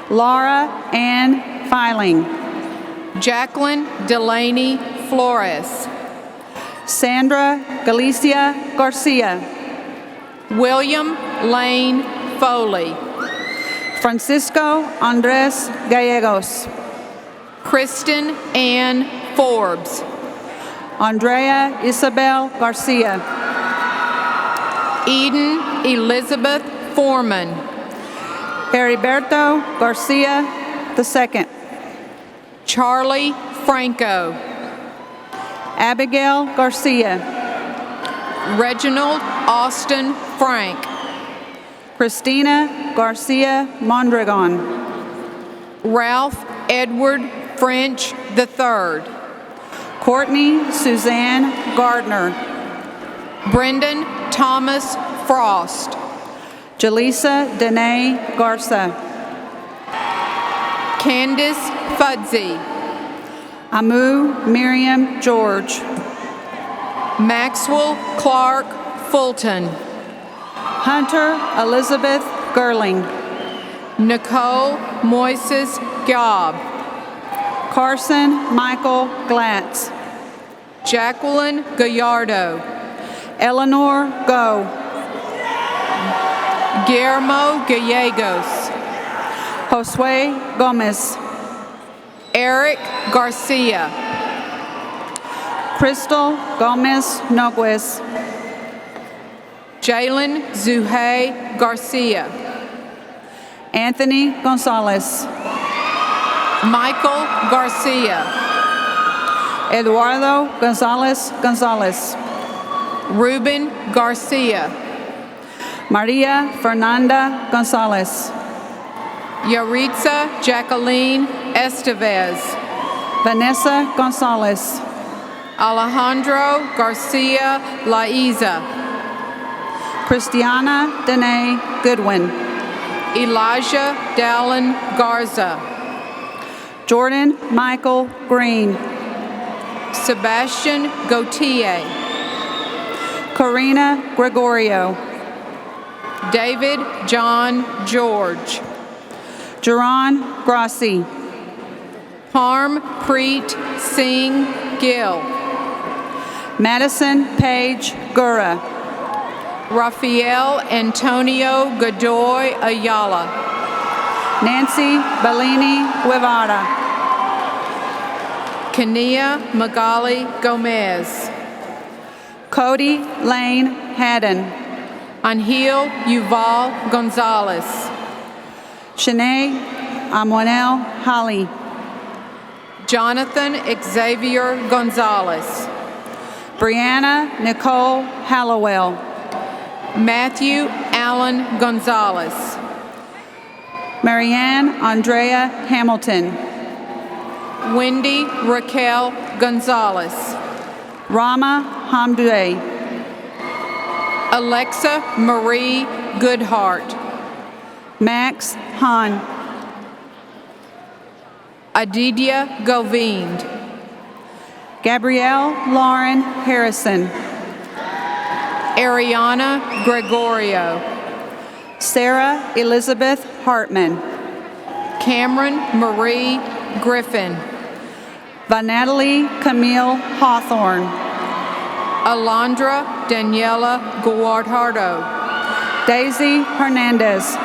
Laura Ann Filing, Jacqueline Delaney Flores, Sandra Galicia Garcia, William Lane Foley, Francisco Andres Gallegos, Kristen Ann Forbes, Andrea Isabel Garcia, Eden Elizabeth Foreman, Heriberto Garcia II, Charlie Franco, Abigail Garcia, Reginald Austin Frank, Christina Garcia Mondragon, Ralph Edward French III, Courtney Suzanne Gardner, Brendan Thomas Frost, Jaleesa Danae Garza, Candace Fudzy, Amu Miriam George, Maxwell Clark Fulton, Hunter Elizabeth Gerling, Nicole Moises Gobb, Carson Michael Glatz, Jacqueline Gallardo, Eleanor Go, Guillermo Gallegos, Josue Gomez, Eric Garcia, Crystal Gomez Noguez, Jalen Zuhey Garcia, Anthony Gonzalez, Michael Garcia, Eduardo Gonzalez Gonzalez, Ruben Garcia, Maria Fernanda Gonzalez, Yaritza Jacqueline Estevez, Vanessa Gonzalez, Alejandro Garcia Laiza, Christiana Danae Goodwin, Elijah Dallin Garza, Jordan Michael Green, Sebastian Gautier, Karina Gregorio, David John George, Jaron Grassi, Parm Preet Singh Gill, Madison Page Gura, Rafael Antonio Godoy Ayala, Nancy Bellini Guevara, Kania Magali Gomez, Cody Lane Haddon, Angel Yuval Gonzalez, Shanae Amonel Holly, Jonathan Xavier Gonzalez, Brianna Nicole Hallowell, Matthew Allen Gonzalez. Marianne Andrea Hamilton. Wendy Raquel Gonzalez. Rama Hamdoueh. Alexa Marie Goodhart. Max Han. Aditya Govind. Gabrielle Lauren Harrison. Ariana Gregorio. Sarah Elizabeth Hartman. Cameron Marie Griffin. Vanatalie Camille Hawthorne. Alondra Daniela Guardado. Daisy Hernandez.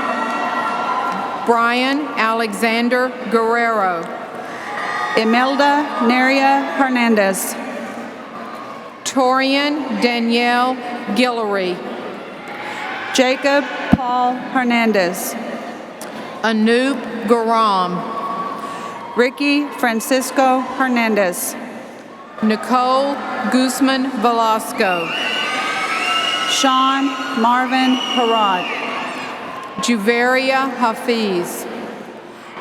Brian Alexander Guerrero. Imelda Neria Hernandez. Torian Danielle Guillory. Jacob Paul Hernandez. Anoop Garam. Ricky Francisco Hernandez. Nicole Guzman Velasco. Sean Marvin Harad. Juveria Hafiz.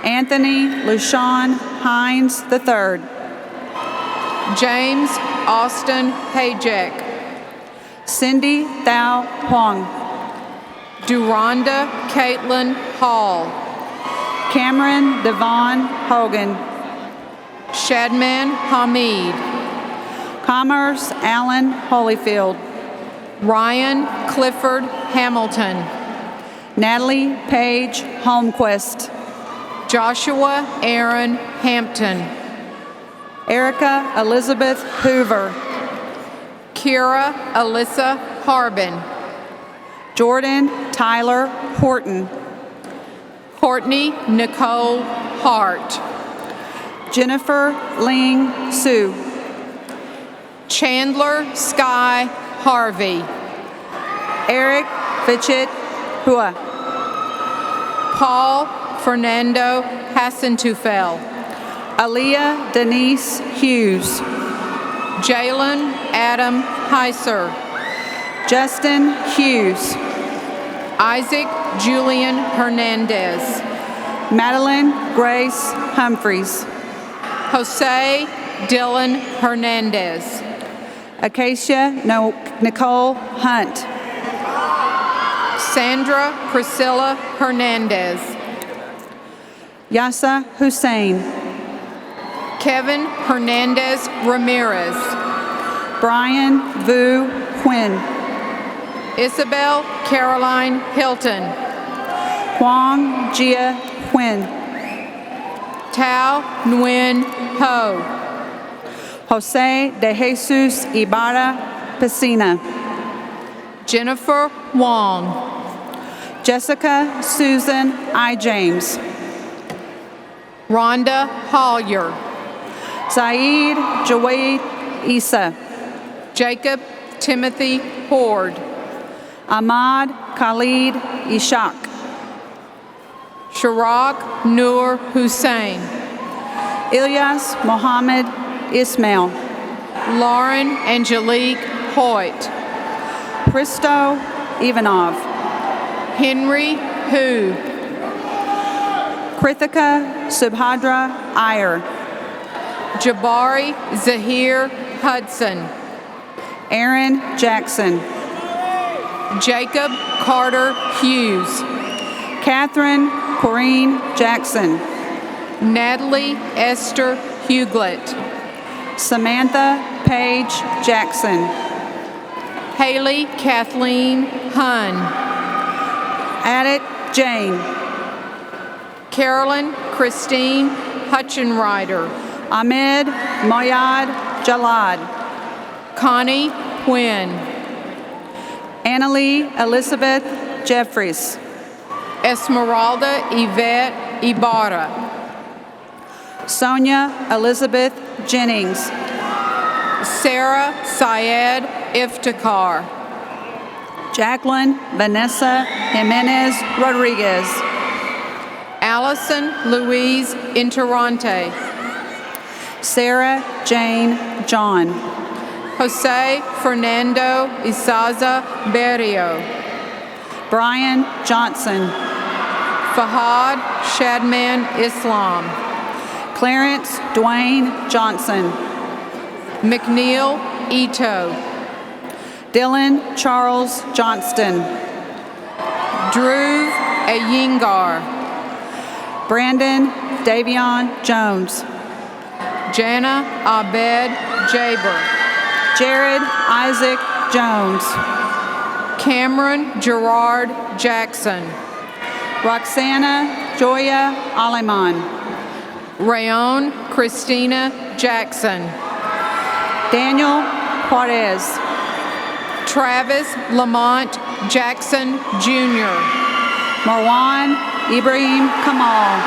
Anthony LaShawn Hines III. James Austin Hajek. Cindy Thao Huang. Duranda Caitlin Hall. Cameron Devon Hogan. Shadman Hamid. Commerce Allen Holyfield. Ryan Clifford Hamilton. Natalie Page Holmquist. Joshua Aaron Hampton. Erica Elizabeth Hoover. Kira Alyssa Harbin. Jordan Tyler Horton. Courtney Nicole Hart. Jennifer Ling Sue. Chandler Sky Harvey. Eric Fitchett Hua. Paul Fernando Hassentufel. Aaliyah Denise Hughes. Jalen Adam Heiser. Justin Hughes. Isaac Julian Hernandez. Madeline Grace Humphreys. Jose Dylan Hernandez. Acacia Nicole Hunt. Sandra Priscilla Hernandez. Yasa Hussein. Kevin Hernandez Ramirez. Brian Vu Quinn. Isabel Caroline Hilton. Huang Jia Quinn. Tao Nguyen Ho. Jose de Jesus Ibarra Piscina. Jennifer Wong. Jessica Susan I. James. Rhonda Hollier. Saeed Jawed Isa. Jacob Timothy Horde. Ahmad Khalid Ishaq. Shiraq Noor Hussein. Ilyas Mohammed Ismail. Lauren Angelique Hoyt. Christo Ivanov. Henry Hu. Krithika Subhadra Iyer. Jabari Zahir Hudson. Aaron Jackson. Jacob Carter Hughes. Catherine Corrine Jackson. Natalie Esther Huglet. Samantha Paige Jackson. Haley Kathleen Hunn. Adik Jane. Carolyn Christine Hutchenrider. Ahmed Moyad Jalad. Connie Quinn. Annalie Elizabeth Jeffries. Esmeralda Yvette Ibarra. Sonia Elizabeth Jennings. Sarah Syed Iftikhar. Jacqueline Vanessa Jimenez Rodriguez. Allison Louise Interrante. Sarah Jane John. Jose Fernando Isaza Berrio. Brian Johnson. Fahad Shadman Islam. Clarence Dwayne Johnson. McNeil Ito. Dylan Charles Johnston. Drew Ayingar. Brandon Davion Jones. Jana Abed Jaber. Jared Isaac Jones. Cameron Gerard Jackson. Roxana Joya Aleman. Rayon Christina Jackson. Daniel Juarez. Travis Lamont Jackson Jr. Marwan Ibrahim Kamal.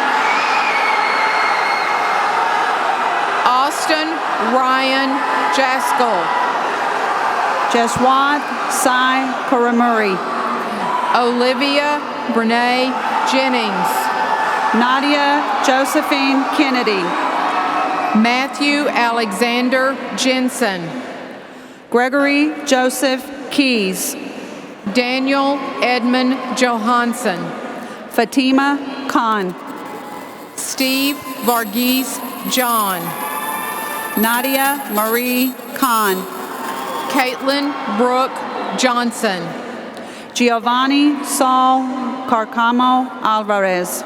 Austin Ryan Jaskell. Jeswad Sai Karamuri. Olivia Brene Jennings. Nadia Josephine Kennedy. Matthew Alexander Jensen. Gregory Joseph Keys. Daniel Edmund Johansson. Fatima Khan. Steve Varghese John. Nadia Marie Khan. Caitlin Brooke Johnson. Giovanni Saul Carcamo Alvarez.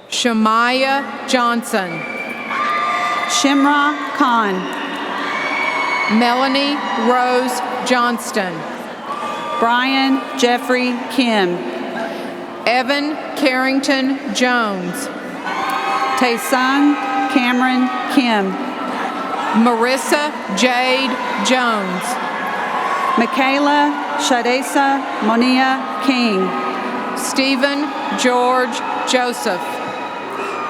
Shemaiah Johnson. Shimra Khan. Melanie Rose Johnston. Brian Jeffrey Kim. Evan Carrington Jones. Taesung Cameron Kim. Marissa Jade Jones. Michaela Shadesa Monia King. Stephen George Joseph.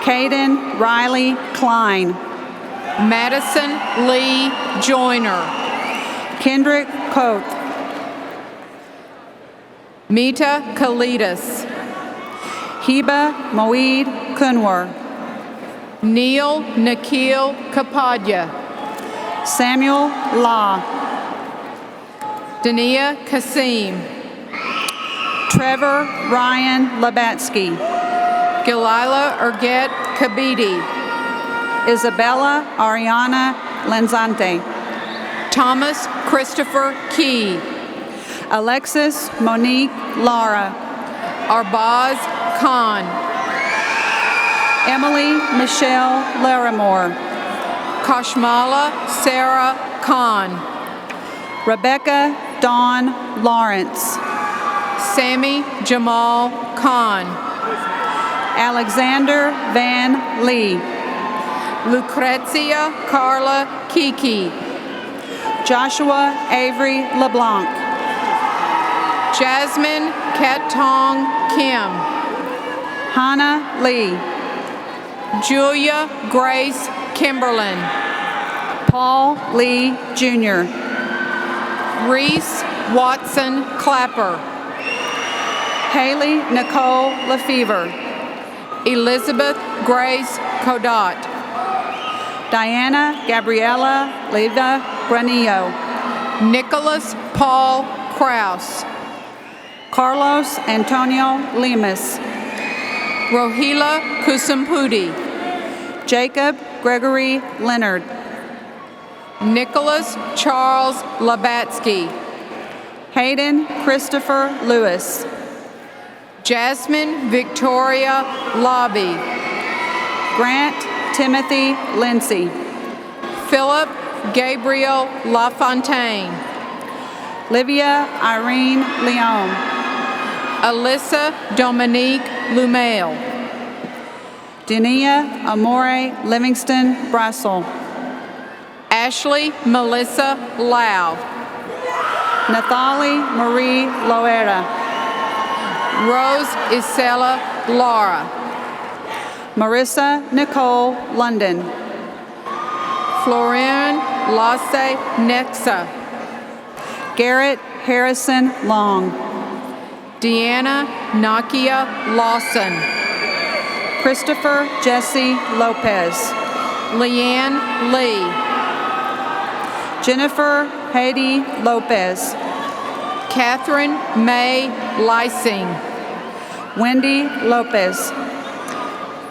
Caden Riley Klein. Madison Lee Joyner. Kendrick Koth. Mita Kalidas. Heba Moeed Kunwar. Neil Nikhil Kapadia. Samuel Law. Dania Kasim. Trevor Ryan Labatsky. Galila Erget Kabidi. Isabella Ariana Lanzante. Thomas Christopher Key. Alexis Monique Lara. Arbaz Khan. Emily Michelle Larimore. Kashmala Sarah Khan. Rebecca Dawn Lawrence. Sammy Jamal Khan. Alexander Van Lee. Lucrezia Carla Kiki. Joshua Avery LeBlanc. Jasmine Katong Kim. Hannah Lee. Julia Grace Kimberlin. Paul Lee Jr. Reese Watson Clapper. Haley Nicole Lefevre. Elizabeth Grace Kodot. Diana Gabriela Leva Granillo. Nicholas Paul Kraus. Carlos Antonio Lemus. Rohila Kusampudi. Jacob Gregory Leonard. Nicholas Charles Labatsky. Hayden Christopher Lewis. Jasmine Victoria Lobby. Grant Timothy Lindsay. Philip Gabriel LaFontaine. Livia Irene Leon. Alyssa Dominique Lumail. Denia Amore Livingston Brassel. Ashley Melissa Lau. Nathalie Marie Loera. Rose Isela Laura. Marissa Nicole London. Florian Lasse Nexa. Garrett Harrison Long. Deanna Nakia Lawson. Christopher Jesse Lopez. Leanne Lee. Jennifer Haiti Lopez. Catherine May Lysing. Wendy Lopez.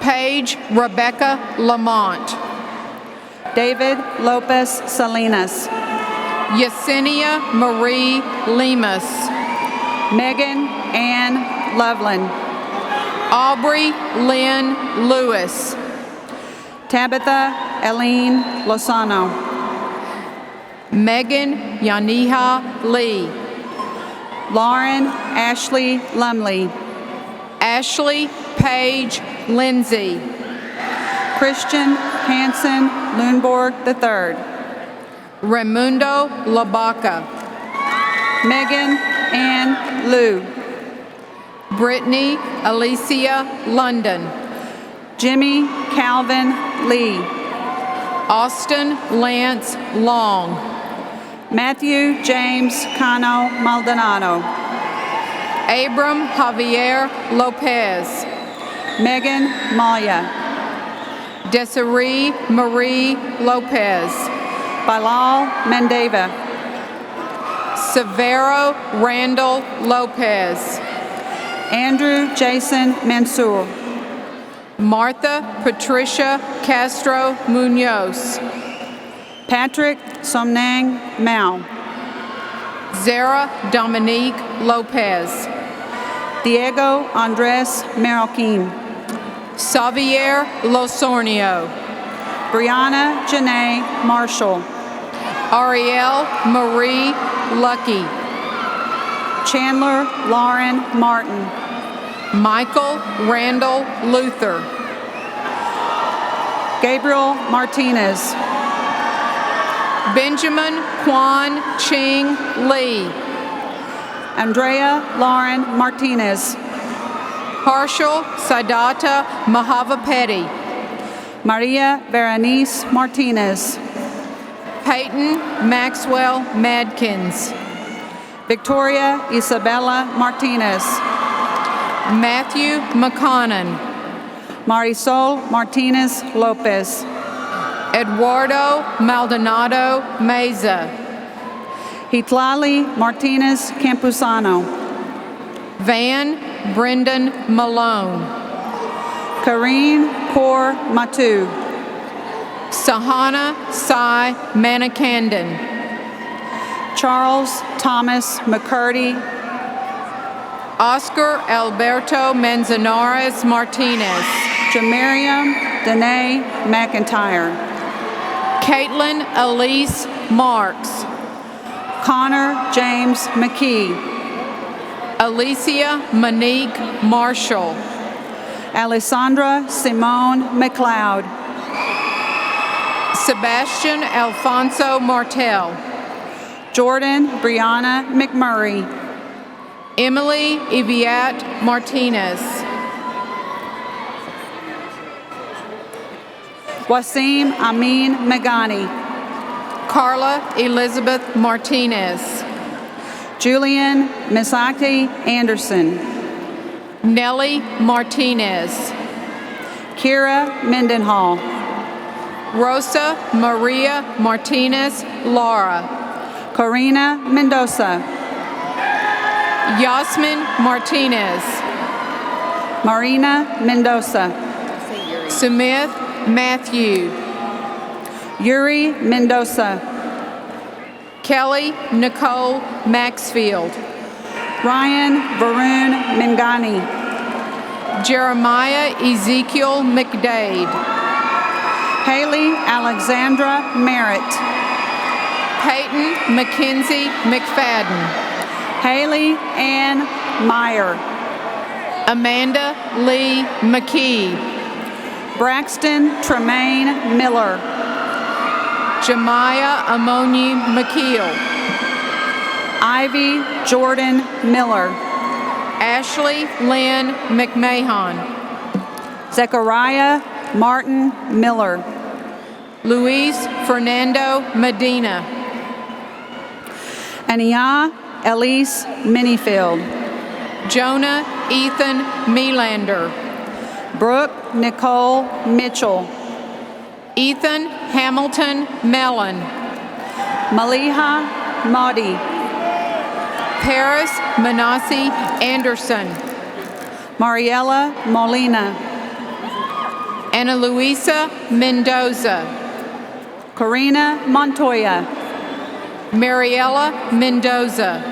Paige Rebecca Lamont. David Lopez Salinas. Yesenia Marie Lemus. Megan Ann Loveland. Aubrey Lynn Lewis. Tabitha Eileen Lozano. Megan Yaniha Lee. Lauren Ashley Lumley. Ashley Paige Lindsay. Christian Hansen Lundborg III. Raimundo Labaca. Megan Ann Liu. Brittany Alicia London. Jimmy Calvin Lee. Austin Lance Long. Matthew James Cano Maldonado. Abram Javier Lopez. Megan Malia. Desiree Marie Lopez. Bilal Mendeva. Severo Randall Lopez. Andrew Jason Mansour. Martha Patricia Castro Munoz. Patrick Somnang Mao. Zara Dominique Lopez. Diego Andres Marroquin. Xavier Losornio. Brianna Janae Marshall. Ariel Marie Lucky. Chandler Lauren Martin. Michael Randall Luther. Gabriel Martinez. Benjamin Quan Ching Lee. Andrea Lauren Martinez. Harshal Saidata Mahavapeti. Maria Berenice Martinez. Peyton Maxwell Madkins. Victoria Isabella Martinez. Matthew McConnon. Marisol Martinez Lopez. Eduardo Maldonado Meza. Hitlali Martinez Campuzano. Van Brendan Malone. Karine Kaur Matu. Sahana Sai Manikandan. Charles Thomas McCurdy. Oscar Alberto Manzanares Martinez. Jamariam Danae McIntyre. Caitlin Elise Marks. Connor James McKee. Alicia Monique Marshall. Alessandra Simone McLeod. Sebastian Alfonso Martel. Jordan Brianna McMurray. Emily Yviette Martinez. Wasim Amin Megani. Carla Elizabeth Martinez. Julian Misaki Anderson. Nellie Martinez. Kira Mendenhall. Rosa Maria Martinez Lara. Corina Mendoza. Yasmin Martinez. Marina Mendoza. Smith Matthew. Yuri Mendoza. Kelly Nicole Maxfield. Ryan Varun Mingani. Jeremiah Ezekiel McDade. Haley Alexandra Merritt. Peyton Mackenzie McFadden. Haley Ann Meyer. Amanda Lee McKee. Braxton Tremaine Miller. Jemiah Amoni McKeel. Ivy Jordan Miller. Ashley Lynn McMahon. Zechariah Martin Miller. Luis Fernando Medina. Ania Elise Minifield. Jonah Ethan Melander. Brooke Nicole Mitchell. Ethan Hamilton Mellon. Maliha Modi. Paris Manasi Anderson, Mariela Molina, Ana Luisa Mendoza, Karina Montoya, Mariela Mendoza,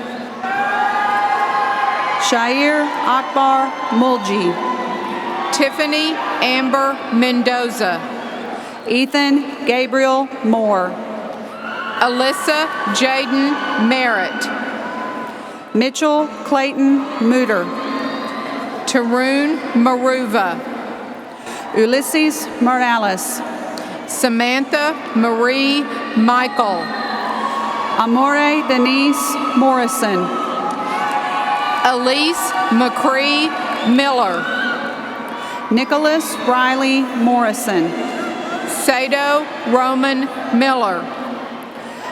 Shair Akbar Mulji, Tiffany Amber Mendoza, Ethan Gabriel Moore, Alyssa Jaden Merritt, Mitchell Clayton Muter, Tarun Maruva, Ulysses Morales, Samantha Marie Michael, Amore Denise Morrison, Elise McCree Miller, Nicholas Riley Morrison, Sado Roman Miller,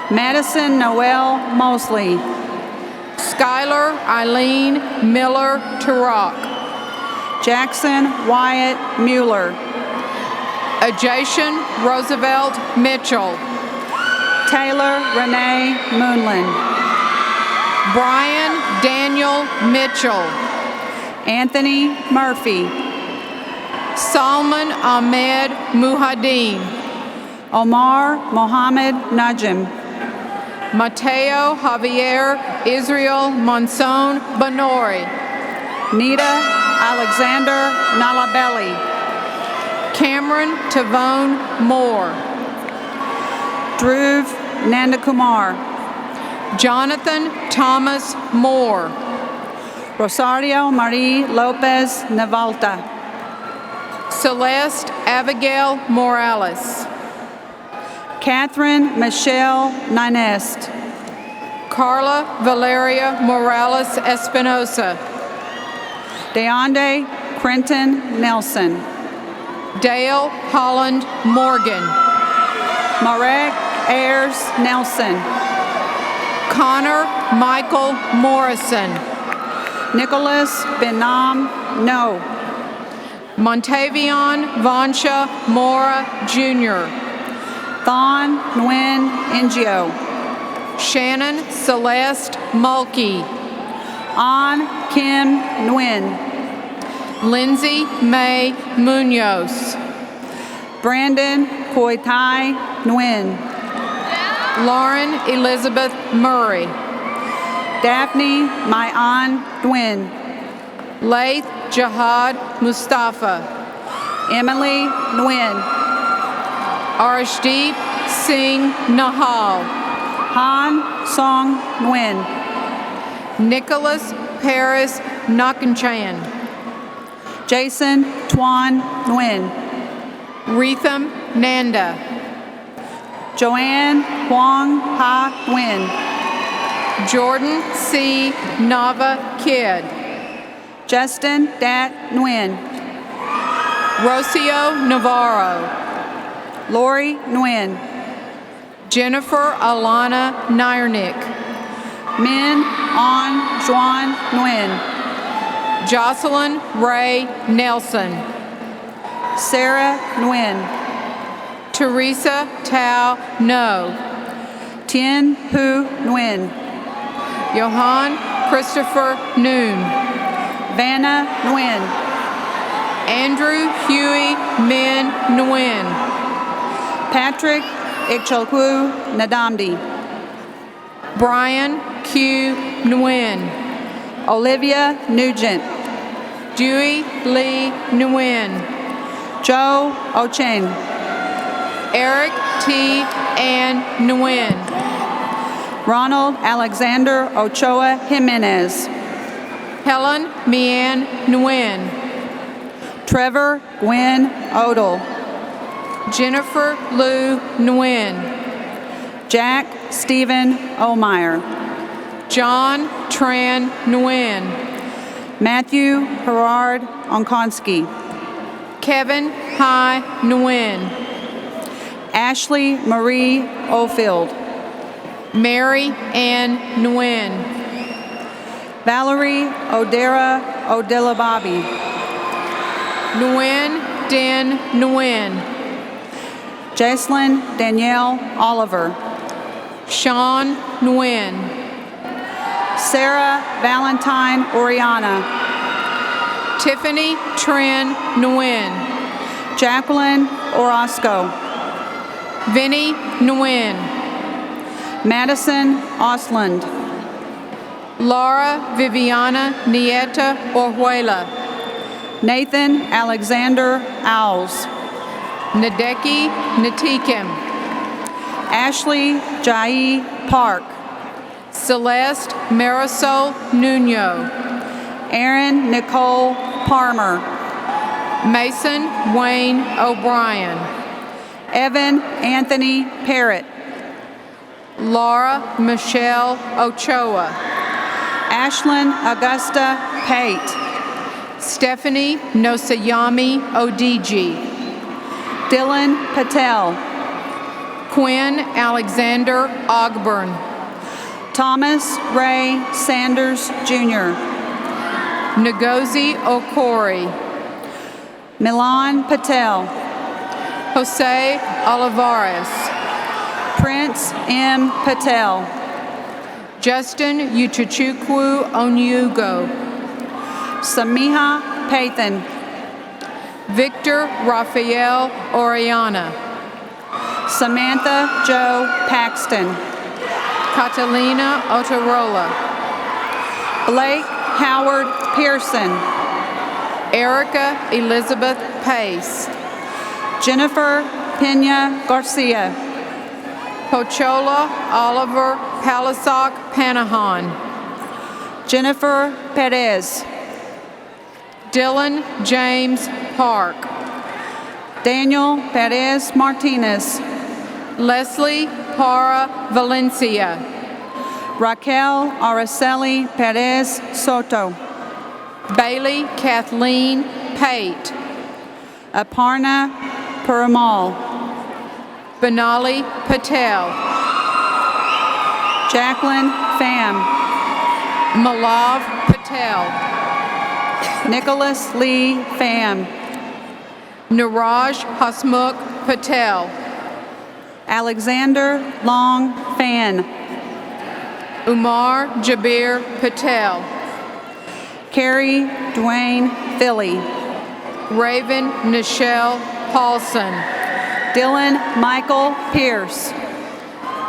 Madison Noel Mosley, Skylar Eileen Miller Turok, Jackson Wyatt Mueller, Ajation Roosevelt Mitchell, Taylor Renee Moonland, Brian Daniel Mitchell, Anthony Murphy, Salman Ahmed Muhadin, Omar Mohammed Najim, Mateo Javier Israel Monson Banori, Nita Alexander Nalabelli, Cameron Tavone Moore, Dhruv Nandakumar, Jonathan Thomas Moore, Rosario Marie Lopez Navalta, Celeste Abigail Morales, Catherine Michelle Ninest, Carla Valeria Morales Espinosa, Deonde Quentin Nelson, Dale Holland Morgan, Marek Ayers Nelson, Connor Michael Morrison, Nicholas Benam No, Montavion Vansha Mora Jr., Thon Nguyen Ngio, Shannon Celeste Mulkey, An Kim Nguyen, Lindsay May Munoz, Brandon Koi Tai Nguyen, Lauren Elizabeth Murray, Daphne Mayan Nguyen, Laith Jihad Mustafa, Emily Nguyen, Arshdeep Singh Nahal, Han Song Nguyen, Nicholas Paris Nakanchan, Jason Tuan Nguyen, Ritham Nanda, Joanne Huang Ha Nguyen, Jordan C. Nava Kidd, Justin Dat Nguyen, Rocio Navarro, Lori Nguyen, Jennifer Alana Niernick, Min On Juan Nguyen, Jocelyn Ray Nelson, Sarah Nguyen, Teresa Tao No, Tien Hu Nguyen, Johan Christopher Noon, Vanna Nguyen, Andrew Huey Min Nguyen, Patrick Ichokwu Nadamdi, Brian Q. Nguyen, Olivia Nugent, Dewey Lee Nguyen, Joe Ocheng, Eric T. Ann Nguyen, Ronald Alexander Ochoa Jimenez, Helen Mian Nguyen, Trevor Gwen Odell, Jennifer Lou Nguyen, Jack Stephen Omeyer, John Tran Nguyen, Matthew Gerard Onkonsky, Kevin Hai Nguyen, Ashley Marie Ofield, Mary Ann Nguyen, Valerie Odera Odilababi, Nguyen Den Nguyen, Jacelyn Danielle Oliver, Sean Nguyen, Sarah Valentine Oriana, Tiffany Trin Nguyen, Jacqueline Orozco, Vinnie Nguyen, Madison Osland, Laura Viviana Nieta Orjuela, Nathan Alexander Owls, Nadeki Natikim, Ashley Jai Park, Celeste Marisol Nuno, Erin Nicole Palmer, Mason Wayne O'Brien, Evan Anthony Parrott, Laura Michelle Ochoa, Ashlyn Augusta Pate, Stephanie Nosayami Odiji, Dylan Patel, Quinn Alexander Ogburn, Thomas Ray Sanders Jr., Ngozi Okori, Milan Patel, Jose Olivares, Prince M. Patel, Justin Uchuchukwu Onyugo, Samiha Pathan, Victor Rafael Oriana, Samantha Jo Paxton, Catalina Otarola, Blake Howard Pearson, Erica Elizabeth Pace, Jennifer Pena Garcia, Pochola Oliver Palisock Panahan, Jennifer Perez, Dylan James Park, Daniel Perez Martinez, Leslie Para Valencia, Raquel Araceli Perez Soto, Bailey Kathleen Pate, Aparna Puramal, Benali Patel, Jacqueline Pham, Malav Patel, Nicholas Lee Pham, Niraj Hasmukh Patel, Alexander Long Phan, Umar Jabir Patel, Carrie Dwayne Philly, Raven Nichelle Paulson, Dylan Michael Pierce,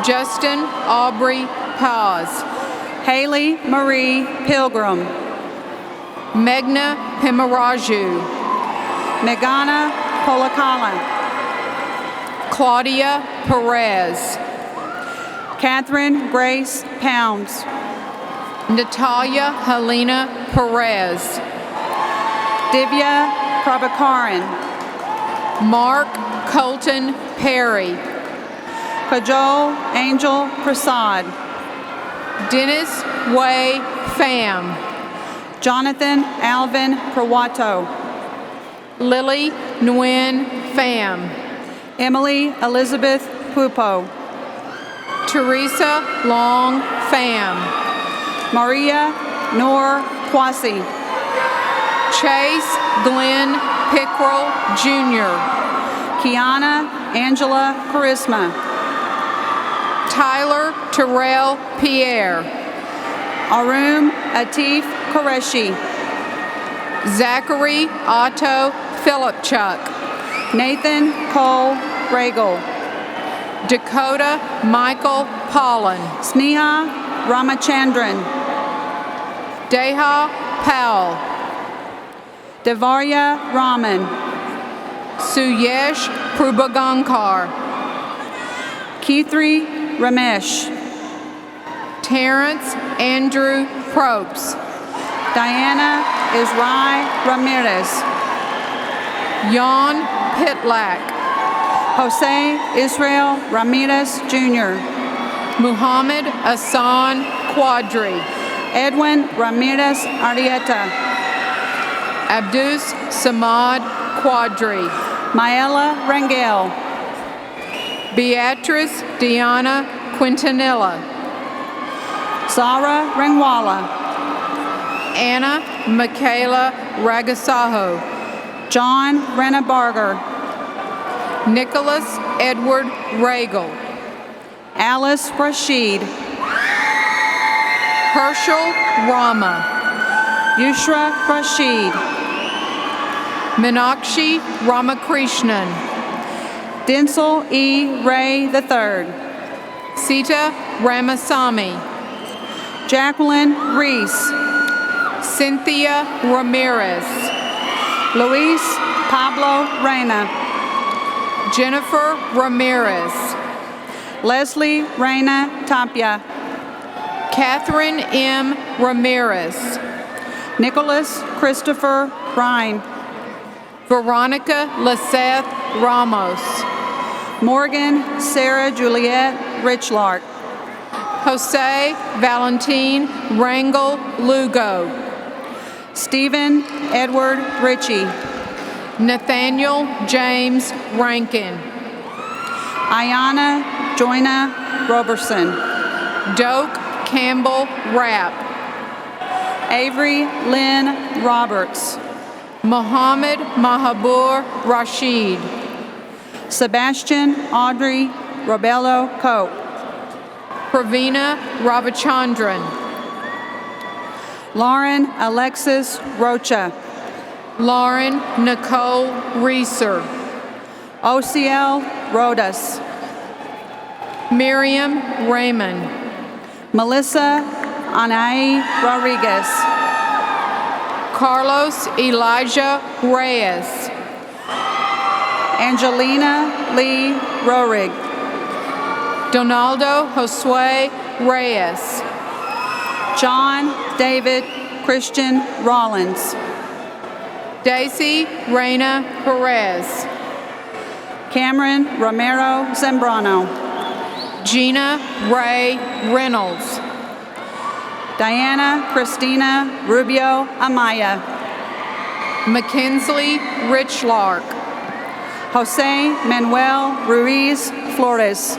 Justin Aubrey Paz, Haley Marie Pilgrim, Meghna Pimaraju, Megana Polakala, Claudia Perez, Catherine Grace Pounds, Natalia Helena Perez, Divya Prabhakaran, Mark Colton Perry, Kajol Angel Prasad, Dennis Way Pham, Jonathan Alvin Prawato, Lily Nguyen Pham, Emily Elizabeth Pupo, Teresa Long Pham, Maria Noor Kwasi, Chase Glenn Pickrell Jr., Kiana Angela Charisma, Tyler Terrell Pierre, Arum Atif Qureshi, Zachary Otto Philipchuk, Nathan Cole Regal, Dakota Michael Pollan, Sneha Ramachandran, Deha Powell, Devarya Raman, Suyesh Prabhagankar, Keithri Ramesh, Terrence Andrew Probst, Diana Israi Ramirez, Jan Pitlak, Jose Israel Ramirez Jr., Muhammad Hassan Quadri, Edwin Ramirez Arrieta, Abdus Samad Quadri, Maela Rangel, Beatrice Diana Quintanilla, Zara Rangwala, Anna Michaela Ragasaho, John Renabarger, Nicholas Edward Regal, Alice Rashid, Herschel Rama, Yushra Rashid, Meenakshi Ramakrishnan, Densel E. Ray III, Sita Ramasamy, Jacqueline Reese, Cynthia Ramirez, Luis Pablo Reyna, Jennifer Ramirez, Leslie Reyna Tapia, Catherine M. Ramirez, Nicholas Christopher Ryan, Veronica Lisseth Ramos, Morgan Sarah Juliet Richlark, Jose Valentin Rangel Lugo, Stephen Edward Ritchie, Nathaniel James Rankin, Ayana Joyna Roberson, Doak Campbell Rapp, Avery Lynn Roberts, Mohammed Mahabur Rashid, Sebastian Audrey Robello Cope, Pravina Ravichandran, Lauren Alexis Rocha, Lauren Nicole Reeser, OCL Rodas, Miriam Raymond, Melissa Anai Rodriguez, Carlos Elijah Reyes, Angelina Lee Rorig, Donaldo Josue Reyes, John David Christian Rollins, Daisy Reyna Perez, Cameron Romero Zambrano, Gina Ray Reynolds, Diana Christina Rubio Amaya, Mackenzie Richlark, Jose Manuel Ruiz Flores,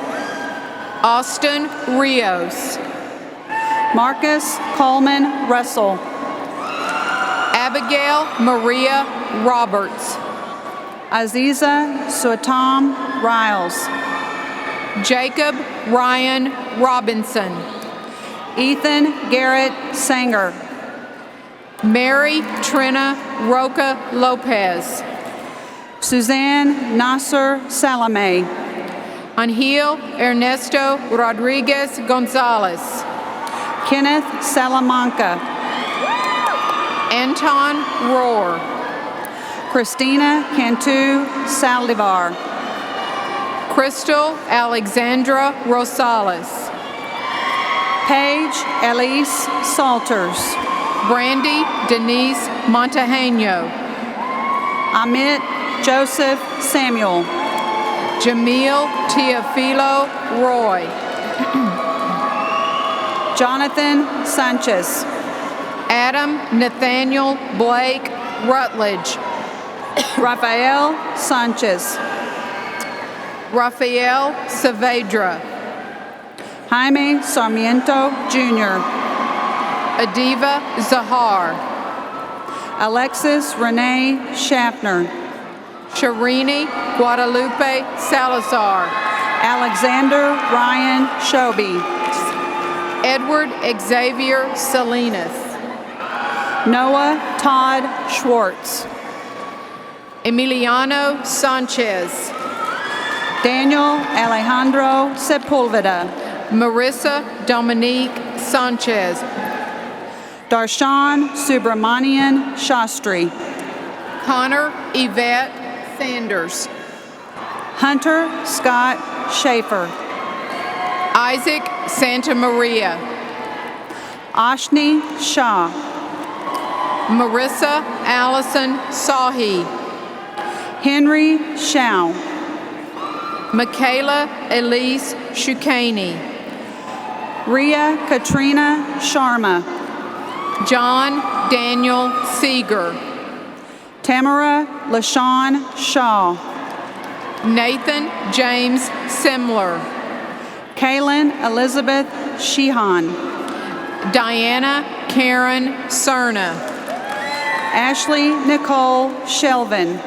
Austin Rios, Marcus Coleman Russell, Abigail Maria Roberts, Aziza Suatam Riles, Jacob Ryan Robinson, Ethan Garrett Sanger, Mary Trina Roca Lopez, Suzanne Nasser Salame, Angel Ernesto Rodriguez Gonzalez, Kenneth Salamanca, Anton Rohr, Christina Cantu Saldivar, Crystal Alexandra Rosales, Paige Elise Salters, Brandy Denise Montejano, Amit Joseph Samuel, Jamil Teofilo Roy, Jonathan Sanchez, Adam Nathaniel Blake Rutledge, Rafael Sanchez, Rafael Saavedra, Jaime Sarmiento Jr., Adiva Zahar, Alexis Renee Schaffner, Sharini Guadalupe Salazar, Alexander Ryan Shoby, Edward Xavier Salinas, Noah Todd Schwartz, Emiliano Sanchez, Daniel Alejandro Sepulveda, Marissa Dominique Sanchez, Darshan Subramanian Shastri, Connor Yvette Sanders, Hunter Scott Schaefer, Isaac Santa Maria, Ashni Shah, Marissa Allison Sahi, Henry Shao, Michaela Elise Shukani, Ria Katrina Sharma, John Daniel Seeger, Tamara LaShawn Shaw, Nathan James Simler, Kaylin Elizabeth Sheehan, Diana Karen Cerna, Ashley Nicole Shelvin,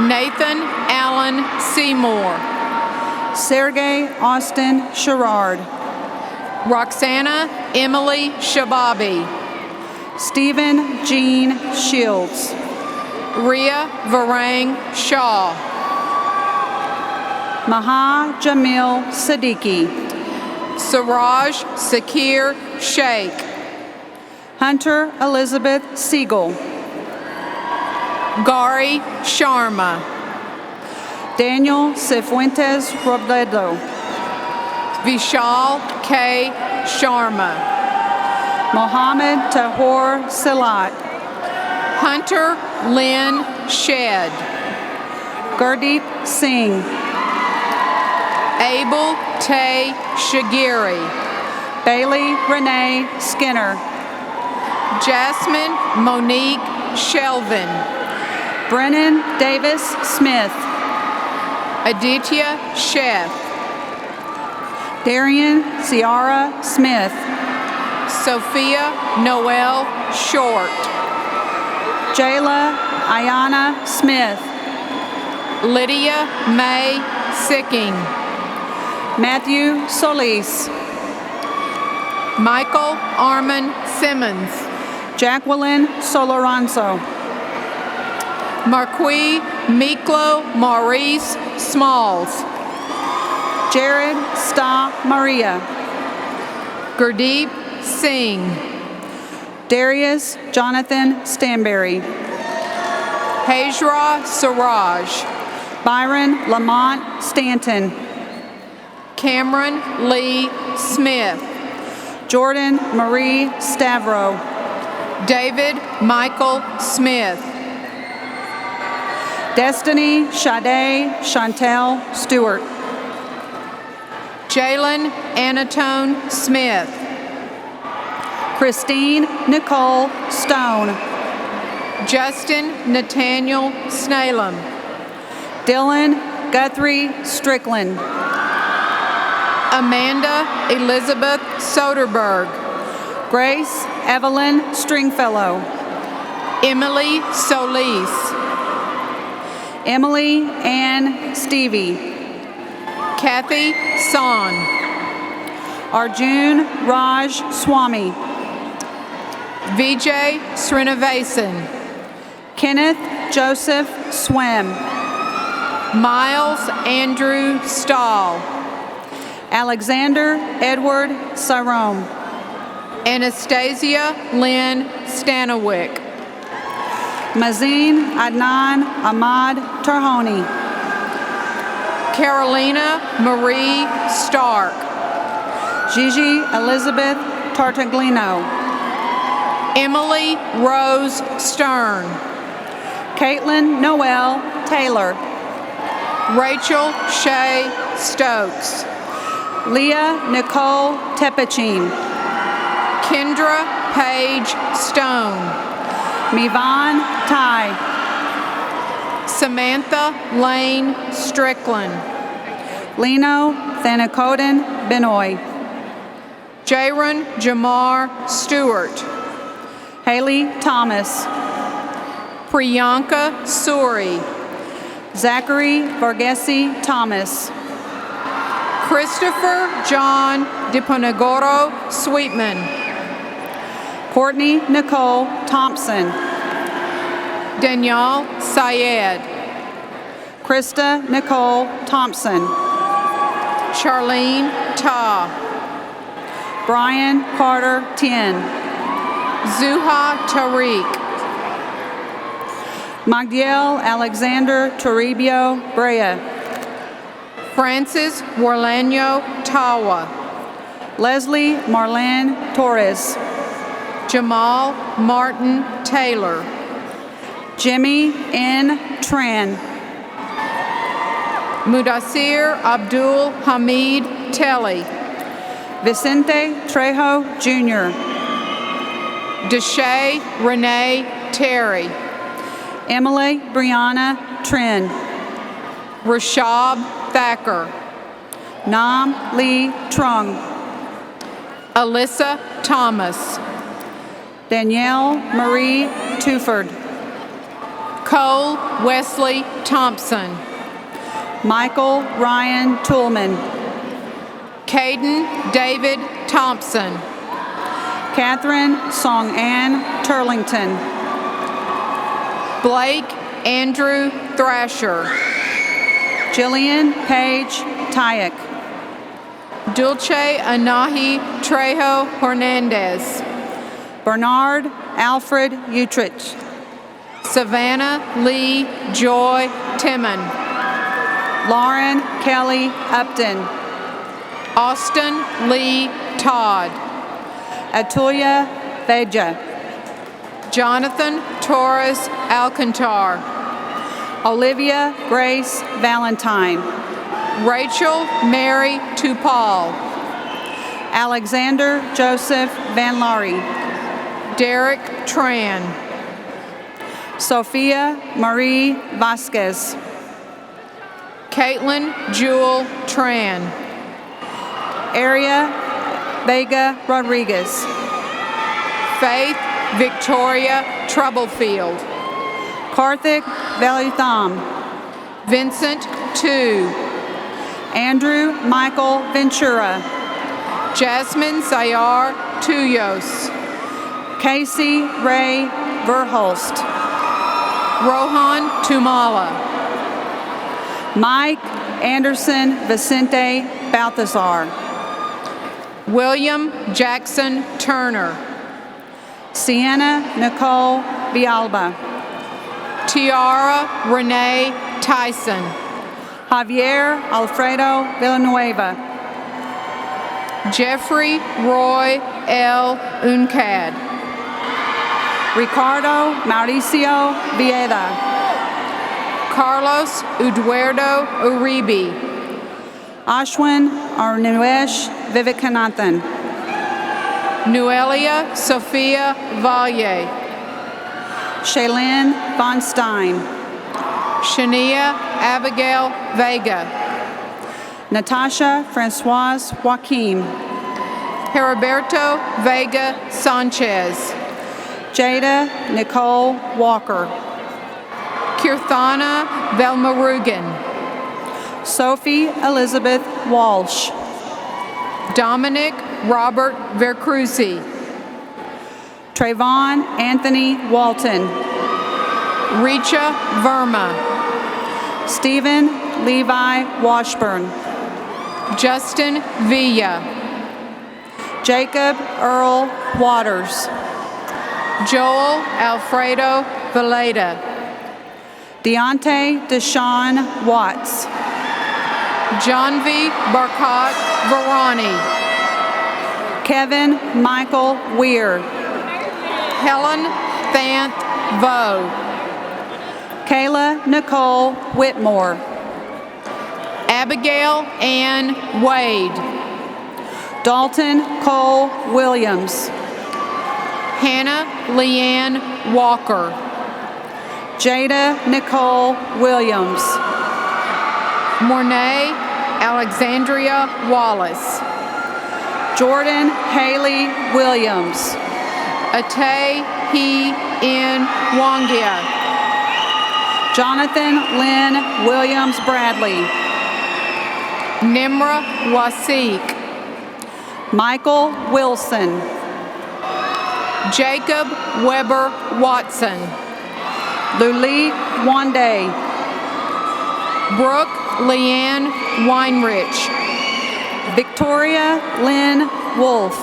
Nathan Allen Seymour, Sergey Austin Sherrard, Roxana Emily Shababi. Stephen Jean Shields. Ria Varang Shaw. Maha Jamil Siddiqui. Siraj Sakir Sheikh. Hunter Elizabeth Siegel. Gari Sharma. Daniel Cifuentes Robledo. Vishal K. Sharma. Mohammed Tahor Silat. Hunter Lynn Shed. Gurdeep Singh. Abel Tay Shagiri. Bailey Renee Skinner. Jasmine Monique Shelvin. Brennan Davis Smith. Aditya Chef. Darian Ciara Smith. Sophia Noel Short. Jayla Ayana Smith. Lydia May Sicking. Matthew Solis. Michael Armin Simmons. Jacqueline Soloranzo. Marquis Miklo Maurice Smalls. Jared Sta Maria. Gurdeep Singh. Darius Jonathan Stanberry. Hajra Siraj. Byron Lamont Stanton. Cameron Lee Smith. Jordan Marie Stavro. David Michael Smith. Destiny Sade Chantel Stewart. Jalen Anatone Smith. Christine Nicole Stone. Justin Nathaniel Snalem. Dylan Guthrie Strickland. Amanda Elizabeth Soderberg. Grace Evelyn Stringfellow. Emily Solis. Emily Ann Stevie. Kathy Son. Arjun Raj Swami. Vijay Srinivasan. Kenneth Joseph Swem. Miles Andrew Stahl. Alexander Edward Sarome. Anastasia Lynn Stanowick. Mazin Adnan Ahmad Tarhoni. Carolina Marie Stark. Gigi Elizabeth Tartaglino. Emily Rose Stern. Caitlin Noel Taylor. Rachel Shea Stokes. Leah Nicole Tepichin. Kendra Page Stone. Mivan Tai. Samantha Lane Strickland. Lino Thanakoden Benoy. Jaron Jamar Stewart. Haley Thomas. Priyanka Suri. Zachary Varghese Thomas. Christopher John DiPonegoro Sweetman. Courtney Nicole Thompson. Danielle Syed. Krista Nicole Thompson. Charlene Ta. Brian Carter Tien. Zuha Tariq. Magdiel Alexander Toribio Brea. Francis Warlano Tawa. Leslie Marlene Torres. Jamal Martin Taylor. Jimmy N. Tran. Mudassir Abdul Hamid Telly. Vicente Trejo Jr. Deshae Renee Terry. Emily Brianna Trin. Rashab Thacker. Nam Lee Trung. Alyssa Thomas. Danielle Marie Tuford. Cole Wesley Thompson. Michael Ryan Toolman. Caden David Thompson. Catherine Song Ann Turlington. Blake Andrew Thrasher. Jillian Paige Tyack. Dulce Anahi Trejo Hernandez. Bernard Alfred Utrich. Savannah Lee Joy Timon. Lauren Kelly Upton. Austin Lee Todd. Atuya Veja. Jonathan Torres Alcantar. Olivia Grace Valentine. Rachel Mary Tupal. Alexander Joseph Van Laurie. Derek Tran. Sophia Marie Vasquez. Caitlin Jewel Tran. Aria Vega Rodriguez. Faith Victoria Troublefield. Karthik Velutham. Vincent Tu. Andrew Michael Ventura. Jasmine Zayar Tuyos. Casey Ray Verhulst. Rohan Tumala. Mike Anderson Vicente Balthazar. William Jackson Turner. Sienna Nicole Vialba. Tiara Renee Tyson. Javier Alfredo Villanueva. Jeffrey Roy L. Uncad. Ricardo Mauricio Vieda. Carlos Eduardo Uribe. Ashwin Arnuesh Vivekanathan. Nuelia Sophia Valle. Shaylin Von Stein. Shania Abigail Vega. Natasha Francoise Joaquim. Heriberto Vega Sanchez. Jada Nicole Walker. Kirthana Velmarugan. Sophie Elizabeth Walsh. Dominic Robert Vercruzzi. Trayvon Anthony Walton. Richa Verma. Stephen Levi Washburn. Justin Villa. Jacob Earl Waters. Joel Alfredo Valeda. Deontay Deshaun Watts. Janvi Barkat Varani. Kevin Michael Weir. Helen Thant Vo. Kayla Nicole Whitmore. Abigail Ann Wade. Dalton Cole Williams. Hannah Leanne Walker. Jada Nicole Williams. Mornay Alexandria Wallace. Jordan Haley Williams. Ate He In Wangia. Jonathan Lynn Williams Bradley. Nimra Wasik. Michael Wilson. Jacob Weber Watson. Luli Wande. Brooke Leanne Weinrich. Victoria Lynn Wolf.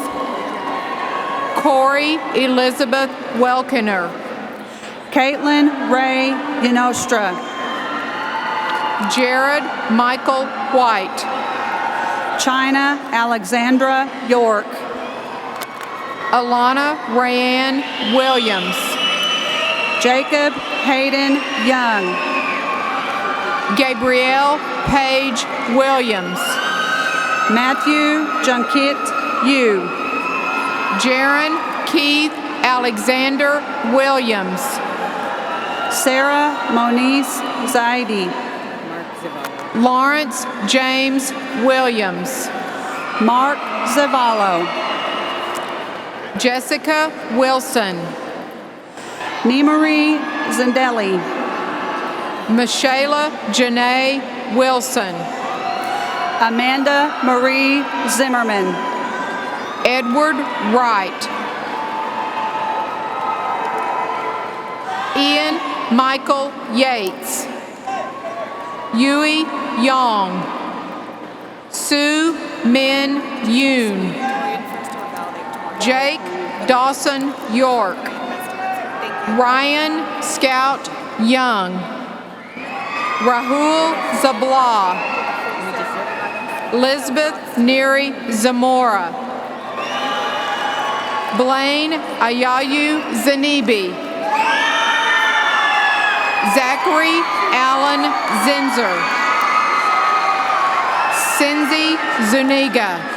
Corey Elizabeth Welkener. Caitlin Ray Yanostra. Jared Michael White. China Alexandra York. Alana Rayanne Williams. Jacob Hayden Young. Gabrielle Page Williams. Matthew Junkit Yu. Jaron Keith Alexander Williams. Sarah Moniz Zaidi. Lawrence James Williams. Mark Zavallo. Jessica Wilson. Nimari Zendelli. Michaela Janae Wilson. Amanda Marie Zimmerman. Edward Wright. Ian Michael Yates. Yui Yong. Sue Min Yoon. Jake Dawson York. Ryan Scout Young. Rahul Zabla. Elizabeth Neary Zamora. Blaine Ayayu Zanibi. Zachary Allen Zinzer. Cindy Zuniga.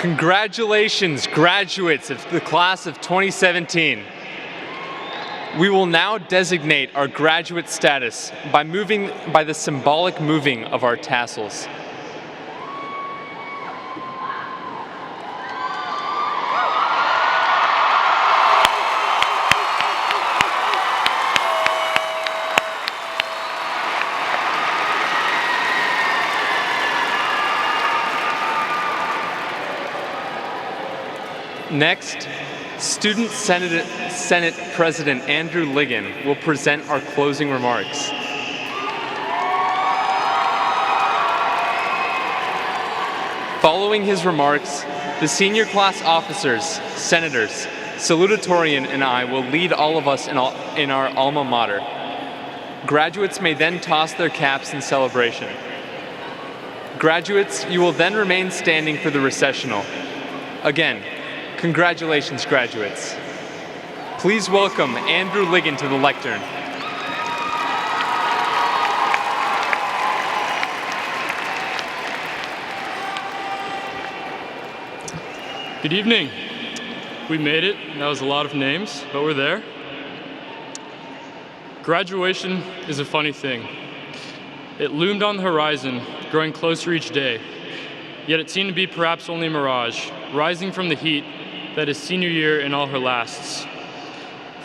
Congratulations, graduates of the class of 2017. We will now designate our graduate status by the symbolic moving of our tassels. Next, Student Senate President Andrew Ligon will present our closing remarks. Following his remarks, the senior class officers, senators, salutatorian, and I will lead all of us in our alma mater. Graduates may then toss their caps in celebration. Graduates, you will then remain standing for the recessional. Again, congratulations, graduates. Please welcome Andrew Ligon to the lectern. Good evening. We made it. That was a lot of names, but we're there. Graduation is a funny thing. It loomed on the horizon, growing closer each day. Yet it seemed to be perhaps only a mirage, rising from the heat that is senior year in all her lasts.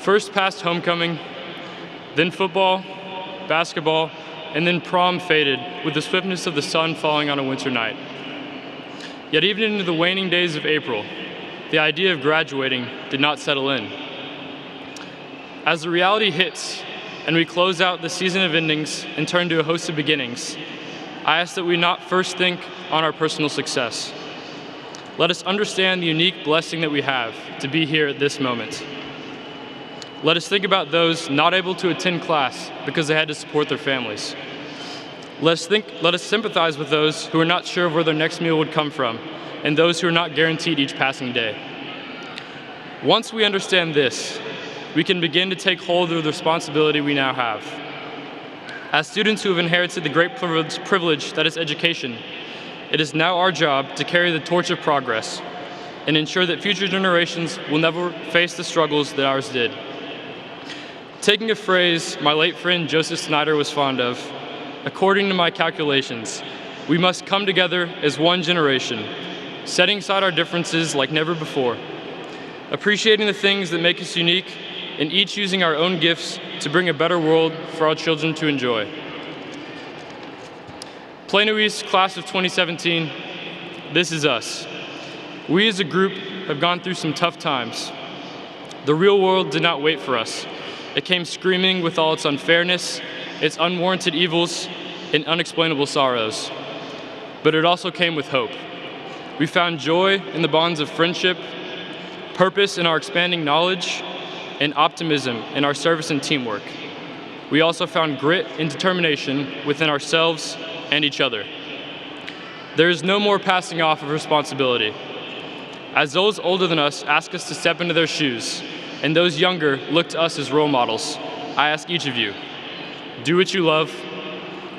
First past homecoming, then football, basketball, and then prom faded with the swiftness of the sun falling on a winter night. Yet even into the waning days of April, the idea of graduating did not settle in. As the reality hits and we close out the season of endings and turn to a host of beginnings, I ask that we not first think on our personal success. Let us understand the unique blessing that we have to be here at this moment. Let us think about those not able to attend class because they had to support their families. Let us sympathize with those who are not sure of where their next meal would come from, and those who are not guaranteed each passing day. Once we understand this, we can begin to take hold of the responsibility we now have. As students who have inherited the great privilege that is education, it is now our job to carry the torch of progress and ensure that future generations will never face the struggles that ours did. Taking a phrase my late friend Joseph Snyder was fond of, according to my calculations, we must come together as one generation, setting aside our differences like never before, appreciating the things that make us unique, and each using our own gifts to bring a better world for our children to enjoy. Plano East Class of 2017, this is us. We as a group have gone through some tough times. The real world did not wait for us. It came screaming with all its unfairness, its unwarranted evils, and unexplainable sorrows. But it also came with hope. We found joy in the bonds of friendship, purpose in our expanding knowledge, and optimism in our service and teamwork. We also found grit and determination within ourselves and each other. There is no more passing off of responsibility. As those older than us ask us to step into their shoes, and those younger look to us as role models, I ask each of you, do what you love,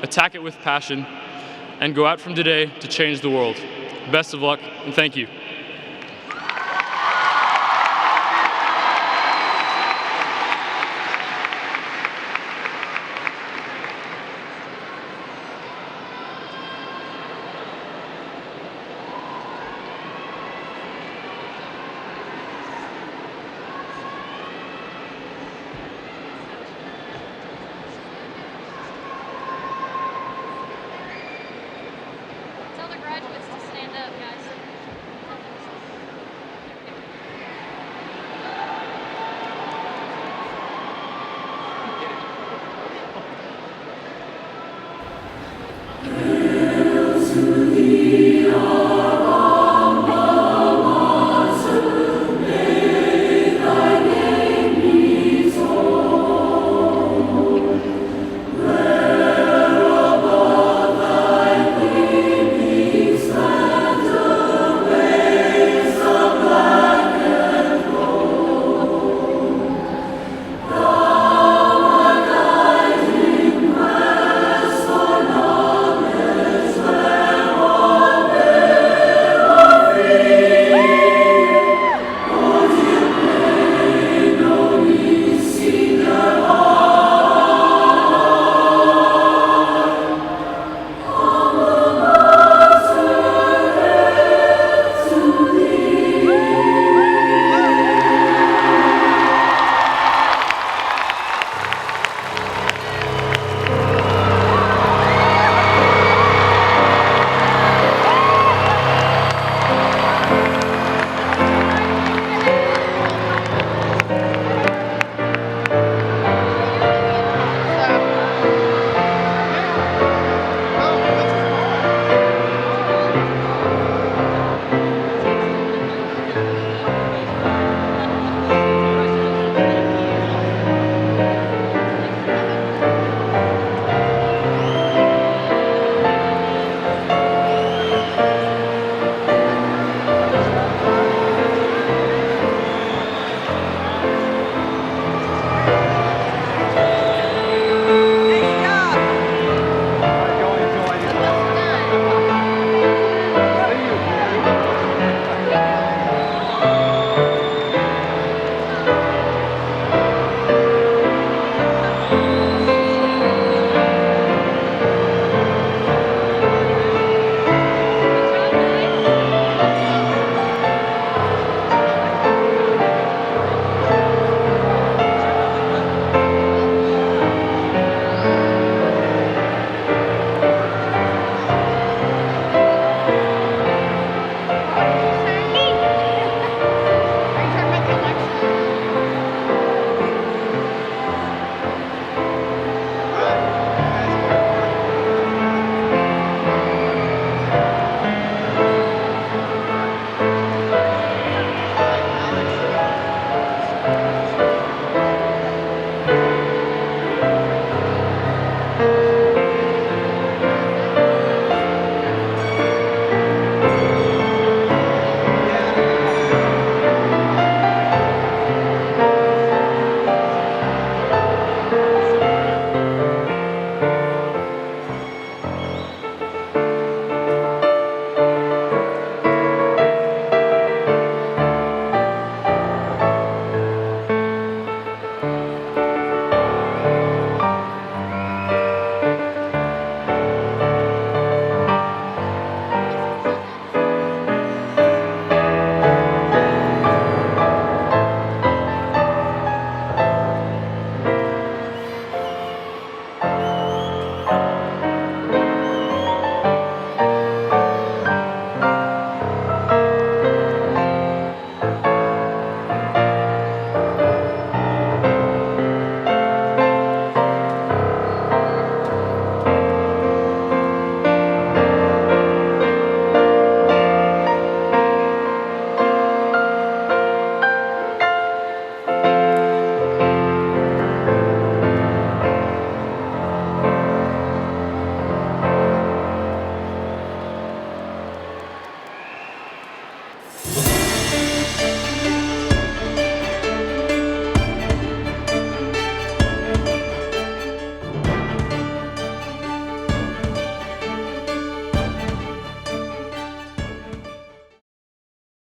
attack it with passion, and go out from today to change the world. Best of luck, and thank you.